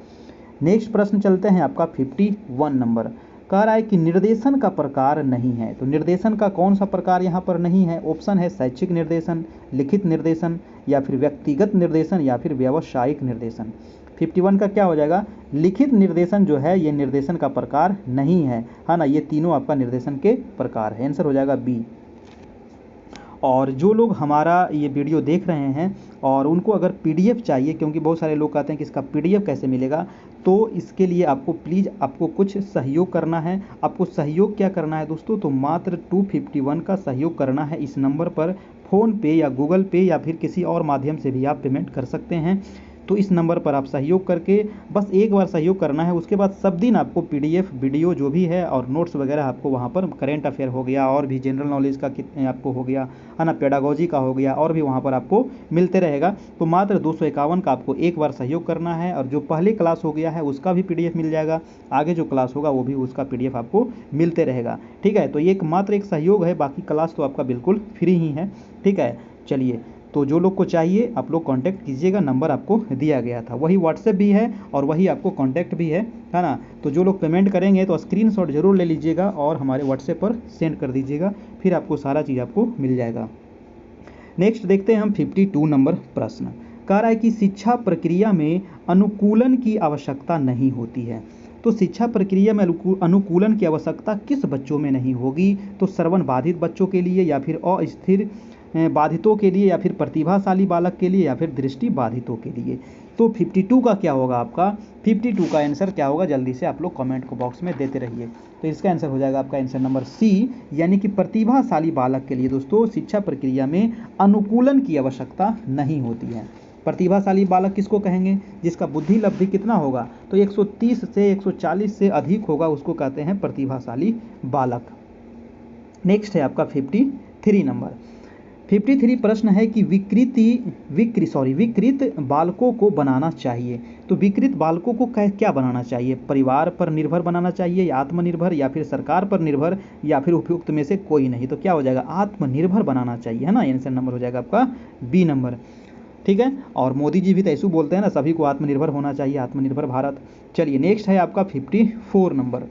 [SPEAKER 1] नेक्स्ट प्रश्न चलते हैं आपका 51 नंबर। कह रहा है कि निर्देशन का प्रकार नहीं है। तो निर्देशन का कौन सा प्रकार यहाँ पर नहीं है? ऑप्शन है शैक्षिक निर्देशन, लिखित निर्देशन, या फिर व्यक्तिगत निर्देशन, या फिर व्यावसायिक निर्देशन। 51 का क्या हो जाएगा? लिखित निर्देशन जो है ये निर्देशन का प्रकार नहीं है, है ना। ये तीनों आपका निर्देशन के प्रकार है। आंसर हो जाएगा बी। और जो लोग हमारा ये वीडियो देख रहे हैं और उनको अगर पीडीएफ चाहिए, क्योंकि बहुत सारे लोग कहते हैं कि इसका पीडीएफ कैसे मिलेगा, तो इसके लिए आपको प्लीज़ आपको कुछ सहयोग करना है। आपको सहयोग क्या करना है दोस्तों? तो मात्र 251 का सहयोग करना है। इस नंबर पर फ़ोन पे या गूगल पे या फिर किसी और माध्यम से भी आप पेमेंट कर सकते हैं। तो इस नंबर पर आप सहयोग करके बस एक बार सहयोग करना है। उसके बाद सब दिन आपको पीडीएफ वीडियो जो भी है और नोट्स वगैरह आपको वहाँ पर करेंट अफेयर हो गया, और भी जनरल नॉलेज का आपको हो गया, है ना, पेडागोजी का हो गया, और भी वहाँ पर आपको मिलते रहेगा। तो मात्र 251 का आपको एक बार सहयोग करना है, और जो पहली क्लास हो गया है उसका भी पीडीएफ मिल जाएगा। आगे जो क्लास होगा वो भी उसका पीडीएफ आपको मिलते रहेगा। ठीक है, तो ये मात्र एक सहयोग है, बाकी क्लास तो आपका बिल्कुल फ्री ही है। ठीक है, चलिए, तो जो लोग को चाहिए आप लोग कांटेक्ट कीजिएगा। नंबर आपको दिया गया था, वही व्हाट्सएप भी है और वही आपको कांटेक्ट भी है ना। तो जो लोग पेमेंट करेंगे तो स्क्रीनशॉट जरूर ले लीजिएगा और हमारे व्हाट्सएप पर सेंड कर दीजिएगा, फिर आपको सारा चीज़ आपको मिल जाएगा। नेक्स्ट देखते हैं हम 52 नंबर प्रश्न। कह रहा है कि शिक्षा प्रक्रिया में अनुकूलन की आवश्यकता नहीं होती है। तो शिक्षा प्रक्रिया में अनुकूलन की आवश्यकता किस बच्चों में नहीं होगी? तो श्रवण बाधित बच्चों के लिए, या फिर अस्थिर बाधितों के लिए, या फिर प्रतिभाशाली बालक के लिए, या फिर दृष्टि बाधितों के लिए। तो 52 का क्या होगा आपका? 52 का आंसर क्या होगा? जल्दी से आप लोग कमेंट को बॉक्स में देते रहिए। तो इसका आंसर हो जाएगा आपका आंसर नंबर सी, यानी कि प्रतिभाशाली बालक के लिए दोस्तों शिक्षा प्रक्रिया में अनुकूलन की आवश्यकता नहीं होती है। प्रतिभाशाली बालक किसको कहेंगे? जिसका बुद्धि लब्धि कितना होगा? तो 130 से 140 से अधिक होगा, उसको कहते हैं प्रतिभाशाली बालक। नेक्स्ट है आपका 53 नंबर। 53 प्रश्न है कि विकृत बालकों को बनाना चाहिए। तो विकृत बालकों को क्या बनाना चाहिए? परिवार पर निर्भर बनाना चाहिए, या आत्मनिर्भर, या फिर सरकार पर निर्भर, या फिर उपयुक्त में से कोई नहीं। तो क्या हो जाएगा? आत्मनिर्भर बनाना चाहिए, है ना। आंसर नंबर हो जाएगा आपका बी नंबर। ठीक है, और मोदी जी भी तो ऐसे बोलते हैं ना, सभी को आत्मनिर्भर होना चाहिए, आत्मनिर्भर भारत। चलिए नेक्स्ट है आपका 54 नंबर।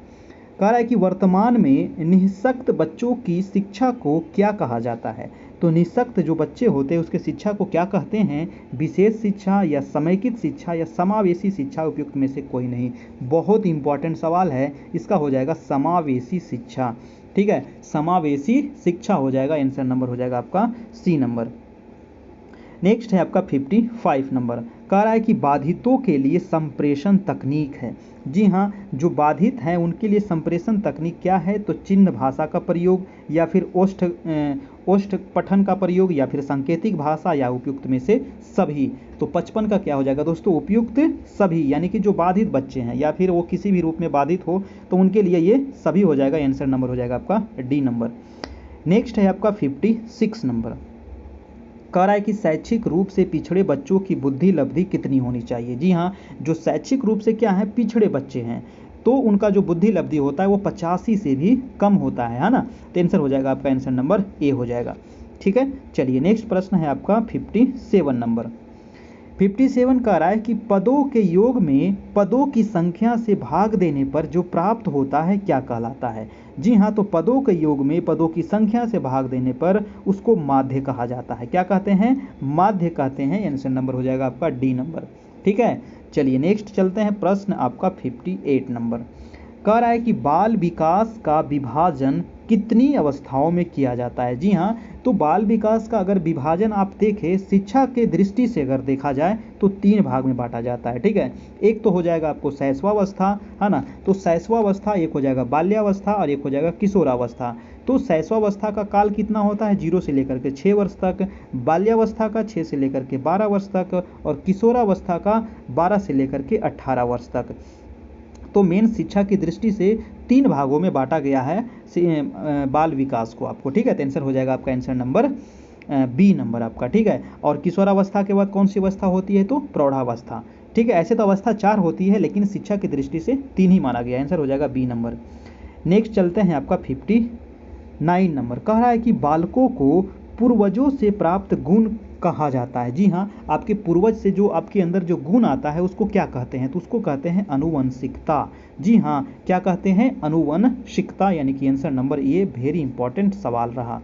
[SPEAKER 1] कह रहा है कि वर्तमान में निःशक्त बच्चों की शिक्षा को क्या कहा जाता है? तो निःशक्त जो बच्चे होते हैं उसके शिक्षा को क्या कहते हैं? विशेष शिक्षा, या समेकित शिक्षा, या समावेशी शिक्षा, उपयुक्त में से कोई नहीं। बहुत इंपॉर्टेंट सवाल है, इसका हो जाएगा समावेशी शिक्षा। ठीक है, समावेशी शिक्षा हो जाएगा, आंसर नंबर हो जाएगा आपका सी नंबर। नेक्स्ट है आपका 55 नंबर। कह रहा है कि बाधितों के लिए संप्रेषण तकनीक है। जी हाँ, जो बाधित हैं उनके लिए संप्रेषण तकनीक क्या है? तो चिन्ह भाषा का प्रयोग, या फिर ओष्ठ पठन का प्रयोग, या फिर सांकेतिक भाषा, या उपयुक्त में से सभी। तो 55 का क्या हो जाएगा दोस्तों? उपयुक्त सभी, यानी कि जो बाधित बच्चे हैं या फिर वो किसी भी रूप में बाधित हो तो उनके लिए ये सभी हो जाएगा। आंसर नंबर हो जाएगा आपका डी नंबर। नेक्स्ट है आपका 56 नंबर। कह रहा है कि शैक्षिक रूप से पिछड़े बच्चों की बुद्धि लब्धि कितनी होनी चाहिए? जी हाँ, जो शैक्षिक रूप से क्या है, पिछड़े बच्चे हैं, तो उनका जो बुद्धि लब्धि होता है वो 85 से भी कम होता है ना। तो आंसर हो जाएगा आपका, आंसर नंबर ए हो जाएगा। ठीक है, चलिए नेक्स्ट प्रश्न है आपका 57 नंबर। 57 कह रहा है कि पदों के योग में पदों की संख्या से भाग देने पर जो प्राप्त होता है क्या कहलाता है? जी हाँ, तो पदों के योग में पदों की संख्या से भाग देने पर उसको माध्य कहा जाता है। क्या कहते हैं? माध्य कहते हैं। आंसर नंबर हो जाएगा आपका डी नंबर। ठीक है, चलिए नेक्स्ट चलते हैं, प्रश्न आपका 58 नंबर। कह रहा है कि बाल विकास का विभाजन कितनी अवस्थाओं में किया जाता है? जी हाँ, तो बाल विकास का अगर विभाजन आप देखें शिक्षा के दृष्टि से अगर देखा जाए तो 3 भाग में बांटा जाता है। ठीक है, एक तो हो जाएगा आपको शैशवावस्था, है ना। तो शैशवावस्था, एक हो जाएगा बाल्यावस्था, और एक हो जाएगा किशोरावस्था। तो शैशवावस्था का काल कितना होता है? 0 से लेकर के 6 वर्ष तक, बाल्यावस्था का 6 से लेकर के 12 वर्ष तक, और किशोरावस्था का 12 से लेकर के 18 वर्ष तक। तो मेन शिक्षा की दृष्टि से 3 भागों में बांटा गया है बाल विकास को आपको। ठीक है, तो आंसर हो जाएगा आपका आंसर नंबर बी नंबर आपका। ठीक है, और किशोरावस्था के बाद कौन सी अवस्था होती है? तो प्रौढ़ावस्था। ठीक है, ऐसे तो अवस्था 4 होती है, लेकिन शिक्षा की दृष्टि से 3 ही माना गया। आंसर हो जाएगा बी नंबर। नेक्स्ट चलते हैं आपका 59 नंबर। कह रहा है कि बालकों को पूर्वजों से प्राप्त गुण कहा जाता है। जी हाँ, आपके पूर्वज से जो आपके अंदर जो गुण आता है उसको क्या कहते हैं? तो उसको कहते हैं अनुवंशिकता। जी हाँ, क्या कहते हैं? अनुवंशिकता, यानी कि answer number a very important सवाल रहा।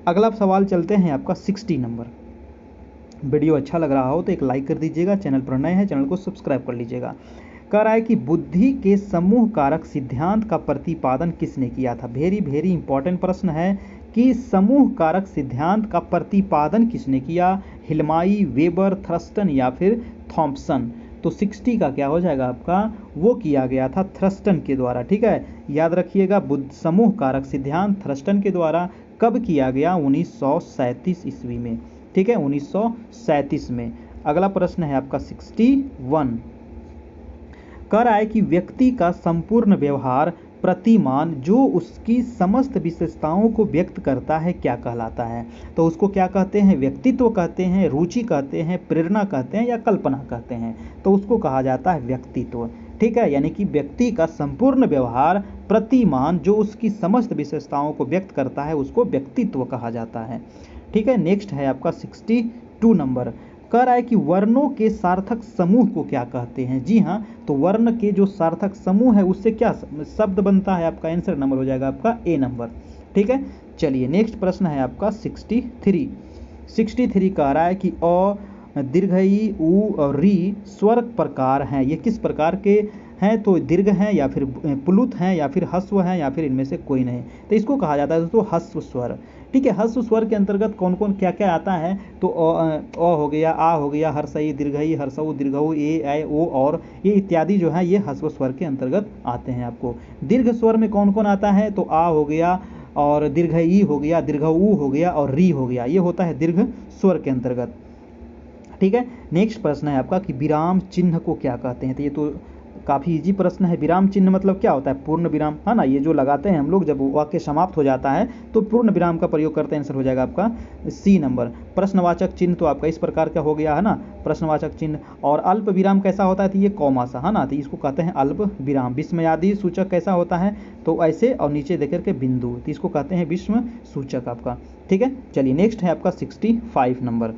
[SPEAKER 1] अगला सवाल चलते हैं आपका 60 नंबर। वीडियो अच्छा लग रहा हो तो एक लाइक कर दीजिएगा, चैनल पर नए हैं चैनल को सब्सक्राइब कर लीजिएगा। कह रहा है कि बुद्धि के समूह कारक सिद्धांत का प्रतिपादन किसने किया था? वेरी इंपॉर्टेंट प्रश्न है कि समूह कारक सिद्धांत का प्रतिपादन किसने किया? हिलमाई, वेबर, थ्रस्टन, या फिर थॉम्पसन। तो 60 का क्या हो जाएगा आपका? वो किया गया था थ्रस्टन के द्वारा। ठीक है, याद रखिएगा, समूह कारक सिद्धांत थ्रस्टन के द्वारा कब किया गया? 1937 ईस्वी में। ठीक है, 1937 में। अगला प्रश्न है आपका 61। कह रहा है कि व्यक्ति का संपूर्ण व्यवहार प्रतिमान जो उसकी समस्त विशेषताओं को व्यक्त करता है क्या कहलाता है? तो उसको क्या कहते हैं? व्यक्तित्व कहते हैं, रुचि कहते हैं, प्रेरणा कहते हैं, या कल्पना कहते हैं? तो उसको कहा जाता है व्यक्तित्व। ठीक है, यानी कि व्यक्ति का संपूर्ण व्यवहार प्रतिमान जो उसकी समस्त विशेषताओं को व्यक्त करता है उसको व्यक्तित्व कहा जाता है। ठीक है, नेक्स्ट है आपका 62 नंबर। कह रहा है कि वर्णों के सार्थक समूह को क्या कहते हैं? जी हाँ, तो वर्ण के जो सार्थक समूह है उससे क्या शब्द बनता है? आपका आंसर नंबर हो जाएगा आपका ए नंबर। ठीक है, चलिए नेक्स्ट प्रश्न है आपका 63 कह रहा है कि अ, दीर्घई, उ और री स्वर प्रकार हैं। ये किस प्रकार के हैं? तो दीर्घ हैं, या फिर प्लुत हैं, या फिर ह्रस्व हैं, या फिर इनमें से कोई नहीं। तो इसको कहा जाता है दोस्तों ह्रस्व स्वर। ठीक है, ह्रस्व स्वर के अंतर्गत कौन कौन क्या क्या आता है? तो अ हो गया, आ हो गया, हर्षई, दीर्घई, हर्षऊ, दीर्घऊ, ए, ओ, और ये इत्यादि जो है ये ह्रस्व स्वर के अंतर्गत आते हैं। आपको दीर्घ स्वर में कौन कौन आता है? तो आ हो गया, और दीर्घ ई हो गया, दीर्घ ऊ हो गया, और री हो गया। ये होता है दीर्घ स्वर के अंतर्गत। ठीक है। नेक्स्ट प्रश्न है आपका कि विराम चिन्ह को क्या कहते हैं। तो ये तो काफ़ी इजी प्रश्न है। विराम चिन्ह मतलब क्या होता है, पूर्ण विराम, है ना, ये जो लगाते हैं हम लोग जब वाक्य समाप्त हो जाता है तो पूर्ण विराम का प्रयोग करते हैं। आंसर हो जाएगा आपका सी नंबर। प्रश्नवाचक चिन्ह तो आपका इस प्रकार का हो गया, है ना, प्रश्नवाचक चिन्ह। और अल्प विराम कैसा होता है, तो ये कॉमा सा, है ना, तो इसको कहते हैं अल्प विराम। विस्मयादि सूचक कैसा होता है, तो ऐसे और नीचे देकर के बिंदु, तो इसको कहते हैं विस्म सूचक आपका। ठीक है, चलिए नेक्स्ट है आपका 65 नंबर।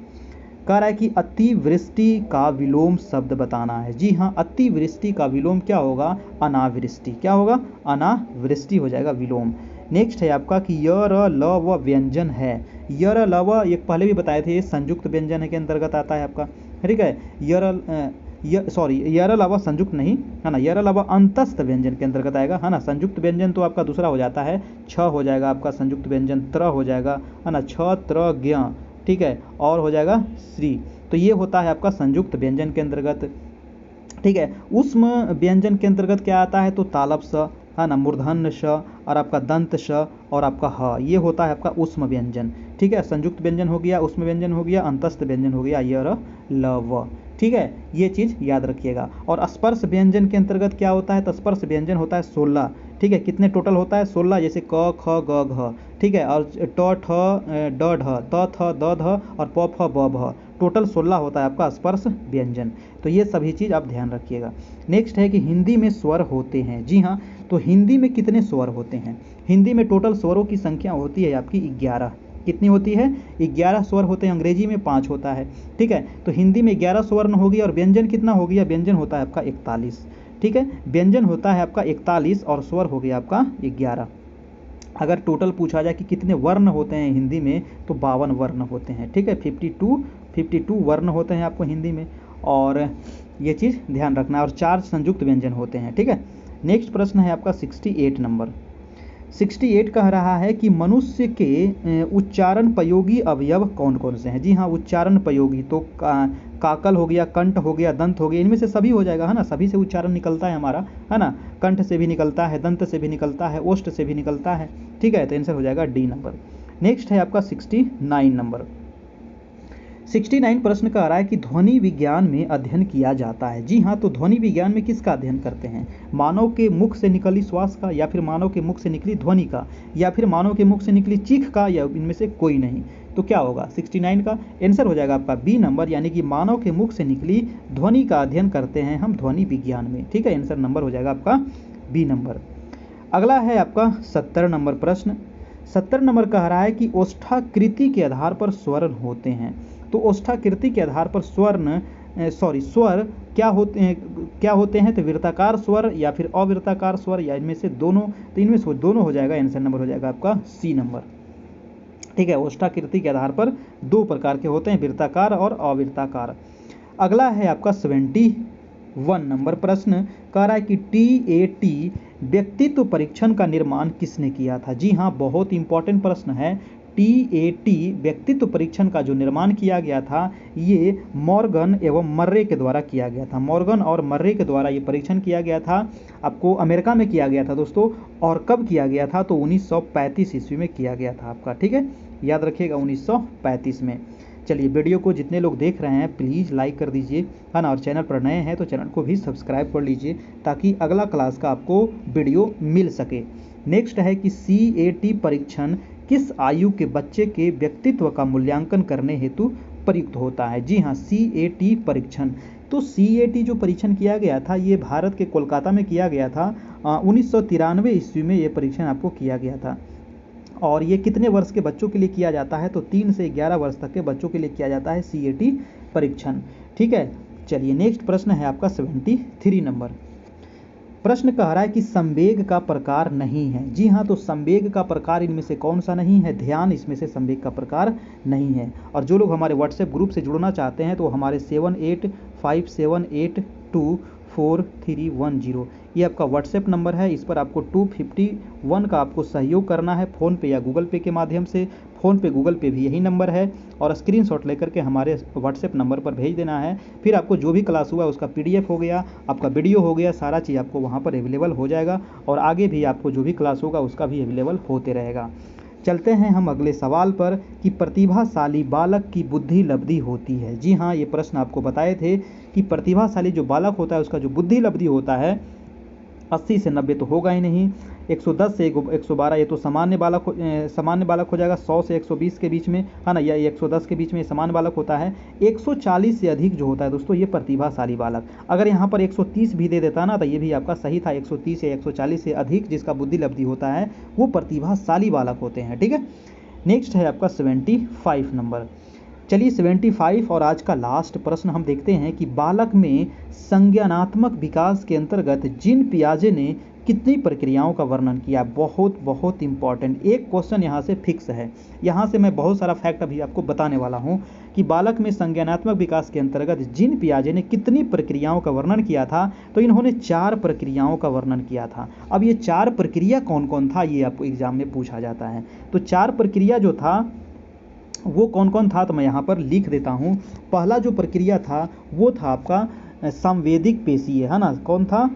[SPEAKER 1] कह रहा है कि अतिवृष्टि का विलोम शब्द बताना है। जी हाँ, अतिवृष्टि का विलोम क्या होगा, अनावृष्टि। क्या होगा, अनावृष्टि हो जाएगा विलोम। नेक्स्ट है आपका कि य र ल व व्यंजन है। य र ल व ये पहले भी बताए थे, ये संयुक्त व्यंजन के अंतर्गत आता है आपका। ठीक है, य र ल व संयुक्त नहीं, है ना, य र ल व अंतस्थ व्यंजन के अंतर्गत आएगा, है ना। संयुक्त व्यंजन तो आपका दूसरा हो जाता है, छ हो जाएगा आपका संयुक्त व्यंजन, त्र हो जाएगा, है ना, छ त्र ज्ञ, ठीक है, और हो जाएगा श्री। तो ये होता है आपका संयुक्त व्यंजन के अंतर्गत। ठीक है, उष्म व्यंजन के अंतर्गत क्या आता है, तो तालव स, है ना, मूर्धन्य श और आपका दंत श और आपका ह, ये होता है आपका उष्म व्यंजन। ठीक है, संयुक्त व्यंजन हो गया, उष्म व्यंजन हो गया, अंतस्थ व्यंजन हो गया, य र ल व। ठीक है, ये चीज़ याद रखिएगा। और स्पर्श व्यंजन के अंतर्गत क्या होता है, तो स्पर्श व्यंजन होता है 16। ठीक है, कितने टोटल होता है, 16, जैसे क ख ग घ। ठीक है, और ट ठ ड ढ त थ द ध और प फ ब भ, टोटल 16 होता है आपका स्पर्श व्यंजन। तो ये सभी चीज़ आप ध्यान रखिएगा। नेक्स्ट है कि हिंदी में स्वर होते हैं। जी हाँ, तो हिंदी में कितने स्वर होते हैं, हिंदी में टोटल स्वरों की संख्या होती है आपकी 11। कितनी होती है, 11 स्वर होते हैं। अंग्रेजी में 5 होता है। ठीक है, तो हिंदी में 11 स्वर्ण हो गया। और व्यंजन कितना हो गया, व्यंजन होता है आपका 41। ठीक है, व्यंजन होता है आपका 41 और स्वर हो गया आपका 11। अगर टोटल पूछा जाए कि कितने वर्ण होते हैं हिंदी में, तो 52 वर्ण होते हैं। ठीक है, 52 वर्ण होते हैं आपको हिंदी में, और ये चीज़ ध्यान रखना है। और 4 संयुक्त व्यंजन होते हैं। ठीक है, नेक्स्ट प्रश्न है आपका 68 नंबर। 68 कह रहा है कि मनुष्य के उच्चारण प्रयोगी अवयव कौन कौन से हैं। जी हाँ, उच्चारण प्रयोगी तो काकल हो गया, कंठ हो गया, दंत हो गया, इनमें से सभी हो जाएगा, है ना, सभी से उच्चारण निकलता है हमारा, है ना, कंठ से भी निकलता है, दंत से भी निकलता है, ओष्ठ से भी निकलता है। ठीक है, तो आंसर हो जाएगा डी नंबर। नेक्स्ट है आपका 69 नंबर। 69 प्रश्न कह रहा है कि ध्वनि विज्ञान में अध्ययन किया जाता है। जी हाँ, तो ध्वनि विज्ञान में किसका अध्ययन करते हैं, मानव के मुख से निकली श्वास का, या फिर मानव के मुख से निकली ध्वनि का, या फिर मानव के मुख से निकली चीख का, या इनमें से कोई नहीं। तो क्या होगा, 69 का आंसर हो जाएगा आपका बी नंबर, यानी कि मानव के मुख से निकली ध्वनि का अध्ययन करते हैं हम ध्वनि विज्ञान में। ठीक है, आंसर नंबर हो जाएगा आपका बी नंबर। अगला है आपका 70 नंबर प्रश्न। 70 नंबर कह रहा है कि ओष्ठाकृति के आधार पर स्वर्ण होते हैं। तो ओष्ठाकृति के आधार पर स्वर क्या होते हैं, तो वृत्ताकार स्वर या फिर अवृत्ताकार स्वर, या इनमें से दोनों। तो इनमें से दोनों हो जाएगा, आंसर नंबर हो जाएगा आपका सी नंबर। ठीक है, ओष्ठाकृति के आधार पर 2 प्रकार के होते हैं, वृत्ताकार और अवृत्ताकार। अगला है आपका 71 नंबर प्रश्न। कह रहा है कि TAT व्यक्तित्व परीक्षण का निर्माण किसने किया था। जी हाँ, बहुत इंपॉर्टेंट प्रश्न है। TAT व्यक्तित्व परीक्षण का जो निर्माण किया गया था, ये मॉर्गन एवं मर्रे के द्वारा किया गया था। मॉर्गन और मर्रे के द्वारा ये परीक्षण किया गया था, आपको अमेरिका में किया गया था दोस्तों। और कब किया गया था, तो 1935 ईस्वी में किया गया था आपका। ठीक है, याद रखिएगा 1935 में। चलिए, वीडियो को जितने लोग देख रहे हैं प्लीज़ लाइक कर दीजिए, है ना, और चैनल पर नए हैं तो चैनल को भी सब्सक्राइब कर लीजिए, ताकि अगला क्लास का आपको वीडियो मिल सके। नेक्स्ट है कि CAT परीक्षण किस आयु के बच्चे के व्यक्तित्व का मूल्यांकन करने हेतु प्रयुक्त होता है। जी हाँ, CAT परीक्षण। तो CAT जो परीक्षण किया गया था, ये भारत के कोलकाता में किया गया था। 1993 ईस्वी में ये परीक्षण आपको किया गया था। और ये कितने वर्ष के बच्चों के लिए किया जाता है, तो 3 से 11 वर्ष तक के बच्चों के लिए किया जाता है CAT परीक्षण। ठीक है, चलिए नेक्स्ट प्रश्न है आपका 73 नंबर। प्रश्न कह रहा है कि संवेग का प्रकार नहीं है। जी हाँ, तो संवेग का प्रकार इनमें से कौन सा नहीं है, ध्यान इसमें से संवेग का प्रकार नहीं है। और जो लोग हमारे व्हाट्सएप ग्रुप से जुड़ना चाहते हैं, तो हमारे 7857824310 ये आपका व्हाट्सएप नंबर है। इस पर आपको 251 का आपको सहयोग करना है, फ़ोन पे या गूगल पे के माध्यम से। फ़ोन पे गूगल पे भी यही नंबर है, और स्क्रीनशॉट लेकर के हमारे व्हाट्सएप नंबर पर भेज देना है। फिर आपको जो भी क्लास हुआ उसका PDF हो गया, आपका वीडियो हो गया, सारा चीज़ आपको वहाँ पर अवेलेबल हो जाएगा। और आगे भी आपको जो भी क्लास होगा उसका भी अवेलेबल होते रहेगा। चलते हैं हम अगले सवाल पर कि प्रतिभाशाली बालक की बुद्धि लब्धि होती है। जी हाँ, ये प्रश्न आपको बताए थे कि प्रतिभाशाली जो बालक होता है उसका जो बुद्धि लब्धि होता है 80 से 90 तो होगा ही नहीं, 110 से 112 ये तो सामान्य बालक हो जाएगा, 100 से 120 के बीच में है ना, या 110 के बीच में सामान्य बालक होता है। 140 से अधिक जो होता है दोस्तों ये प्रतिभाशाली बालक। अगर यहाँ पर 130 भी दे देता ना तो ये भी आपका सही था। 130 या 140 से अधिक जिसका बुद्धि लब्धि होता है वो प्रतिभाशाली बालक होते हैं। ठीक है, नेक्स्ट है आपका 75 नंबर। चलिए 75 और आज का लास्ट प्रश्न हम देखते हैं कि बालक में संज्ञानात्मक विकास के अंतर्गत जीन पियाजे ने कितनी प्रक्रियाओं का वर्णन किया। बहुत बहुत इंपॉर्टेंट एक क्वेश्चन यहाँ से फिक्स है। यहाँ से मैं बहुत सारा फैक्ट अभी आपको बताने वाला हूँ कि बालक में संज्ञानात्मक विकास के अंतर्गत जीन पियाजे ने कितनी प्रक्रियाओं का वर्णन किया था। तो इन्होंने 4 प्रक्रियाओं का वर्णन किया था। अब ये 4 प्रक्रिया कौन कौन था ये आपको एग्जाम में पूछा जाता है। तो 4 प्रक्रिया जो था वो कौन कौन था तो मैं यहाँ पर लिख देता हूँ। पहला जो प्रक्रिया था वो था आपका संवेदिक पेशीय, है ना। कौन था?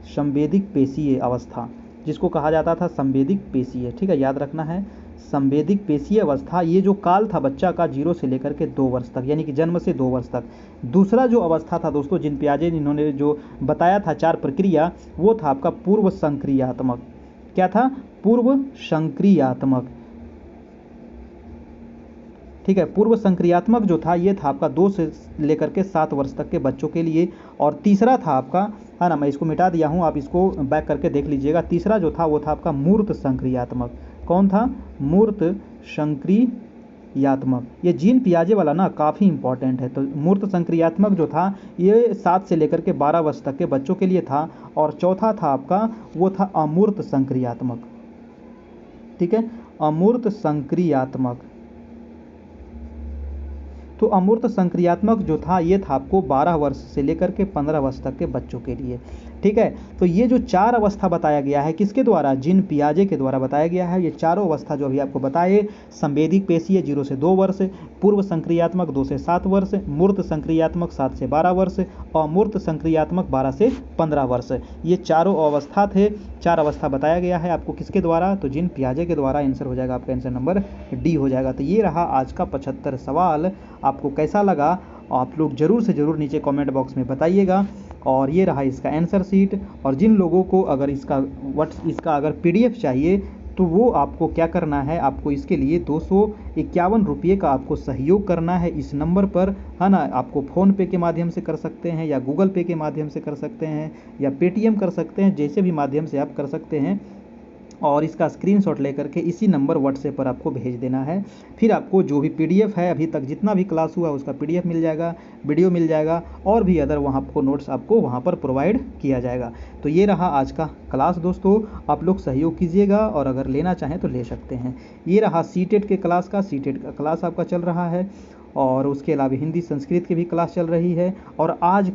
[SPEAKER 1] संवेदिक पेशीय अवस्था, जिसको कहा जाता था संवेदिक पेशीय। ठीक है, याद रखना है संवेदिक पेशीय अवस्था। ये जो काल था बच्चा का 0 से लेकर के 2 वर्ष तक, यानी कि जन्म से 2 वर्ष तक। दूसरा जो अवस्था था दोस्तों जीन पियाजे इन्होंने जो बताया था 4 प्रक्रिया, वो था आपका पूर्व संक्रियात्मक। क्या था? पूर्व संक्रियात्मक। ठीक है, पूर्व संक्रियात्मक जो था ये था आपका 2 से लेकर के 7 वर्ष तक के बच्चों के लिए। और तीसरा था आपका, है ना, मैं इसको मिटा दिया हूँ, आप इसको बैक करके देख लीजिएगा। तीसरा जो था वो था आपका मूर्त संक्रियात्मक। कौन था? मूर्त संक्रियात्मक। ये जीन पियाजे वाला ना काफ़ी इंपॉर्टेंट है। तो मूर्त संक्रियात्मक जो था ये 7 से लेकर के 12 वर्ष तक के बच्चों के लिए था। और चौथा था आपका वो था अमूर्त संक्रियात्मक। ठीक है, अमूर्त संक्रियात्मक। तो अमूर्त संक्रियात्मक जो था ये था आपको 12 वर्ष से लेकर के 15 वर्ष तक के बच्चों के लिए। ठीक है, तो ये जो 4 अवस्था बताया गया है किसके द्वारा? जीन पियाजे के द्वारा बताया गया है। ये चारों अवस्था जो अभी आपको बताए, संवेदिक पेशीय 0 से 2 वर्ष, पूर्व संक्रियात्मक 2 से 7 वर्ष, मूर्त संक्रियात्मक 7 से 12 वर्ष, अमूर्त संक्रियात्मक 12 से 15 वर्ष। ये चारों अवस्था थे, 4 अवस्था बताया गया है आपको किसके द्वारा? तो जीन पियाजे के द्वारा। आंसर हो जाएगा आपका, आंसर नंबर डी हो जाएगा। तो ये रहा आज का 75 सवाल। आपको कैसा लगा आप लोग जरूर से ज़रूर नीचे कमेंट बॉक्स में बताइएगा। और ये रहा इसका आंसर शीट। और जिन लोगों को अगर इसका अगर PDF चाहिए तो वो आपको क्या करना है, आपको इसके लिए 251 रुपये का आपको सहयोग करना है इस नंबर पर, है ना। आपको फ़ोनपे के माध्यम से कर सकते हैं या गूगल पे के माध्यम से कर सकते हैं या पेटीएम कर सकते हैं, जैसे भी माध्यम से आप कर सकते हैं। और इसका स्क्रीनशॉट लेकर के इसी नंबर व्हाट्सएप पर आपको भेज देना है। फिर आपको जो भी PDF है, अभी तक जितना भी क्लास हुआ उसका PDF मिल जाएगा, वीडियो मिल जाएगा, और भी अदर वहाँ आपको नोट्स आपको वहाँ पर प्रोवाइड किया जाएगा। तो ये रहा आज का क्लास दोस्तों। आप लोग सहयोग कीजिएगा और अगर लेना चाहें तो ले सकते हैं। ये रहा सीटेट के क्लास का, सीटेट का क्लास आपका चल रहा है। और उसके अलावा हिंदी संस्कृत की भी क्लास चल रही है। और आज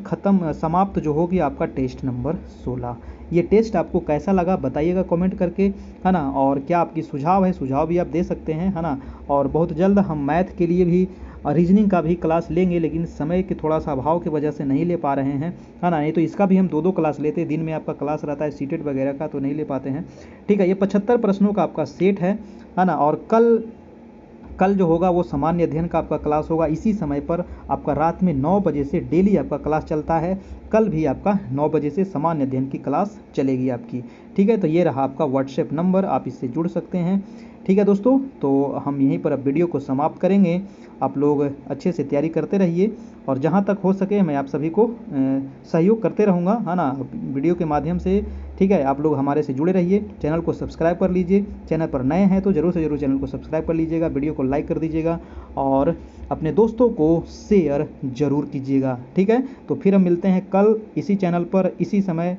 [SPEAKER 1] समाप्त जो होगी आपका टेस्ट नंबर 16। ये टेस्ट आपको कैसा लगा बताइएगा कमेंट करके, है ना। और क्या आपकी सुझाव है, सुझाव भी आप दे सकते हैं, है ना। और बहुत जल्द हम मैथ के लिए भी रीजनिंग का भी क्लास लेंगे, लेकिन समय के थोड़ा सा अभाव की वजह से नहीं ले पा रहे हैं, है ना। नहीं तो इसका भी हम 2-2 क्लास लेते हैं। दिन में आपका क्लास रहता है सीटेट वगैरह का, तो नहीं ले पाते हैं। ठीक है, ये 75 प्रश्नों का आपका सेट है ना। और कल जो होगा वो सामान्य अध्ययन का आपका क्लास होगा इसी समय पर आपका, रात में 9 बजे से डेली आपका क्लास चलता है। कल भी आपका 9 बजे से सामान्य अध्ययन की क्लास चलेगी आपकी। ठीक है, तो ये रहा आपका व्हाट्सएप नंबर, आप इससे जुड़ सकते हैं। ठीक है दोस्तों, तो हम यहीं पर अब वीडियो को समाप्त करेंगे। आप लोग अच्छे से तैयारी करते रहिए और जहाँ तक हो सके मैं आप सभी को सहयोग करते रहूँगा, है ना, वीडियो के माध्यम से। ठीक है, आप लोग हमारे से जुड़े रहिए, चैनल को सब्सक्राइब कर लीजिए। चैनल पर नए हैं तो ज़रूर से ज़रूर चैनल को सब्सक्राइब कर लीजिएगा, वीडियो को लाइक कर दीजिएगा और अपने दोस्तों को शेयर ज़रूर कीजिएगा। ठीक है, तो फिर हम मिलते हैं कल इसी चैनल पर इसी समय।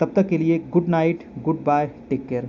[SPEAKER 1] तब तक के लिए good night, goodbye, take care.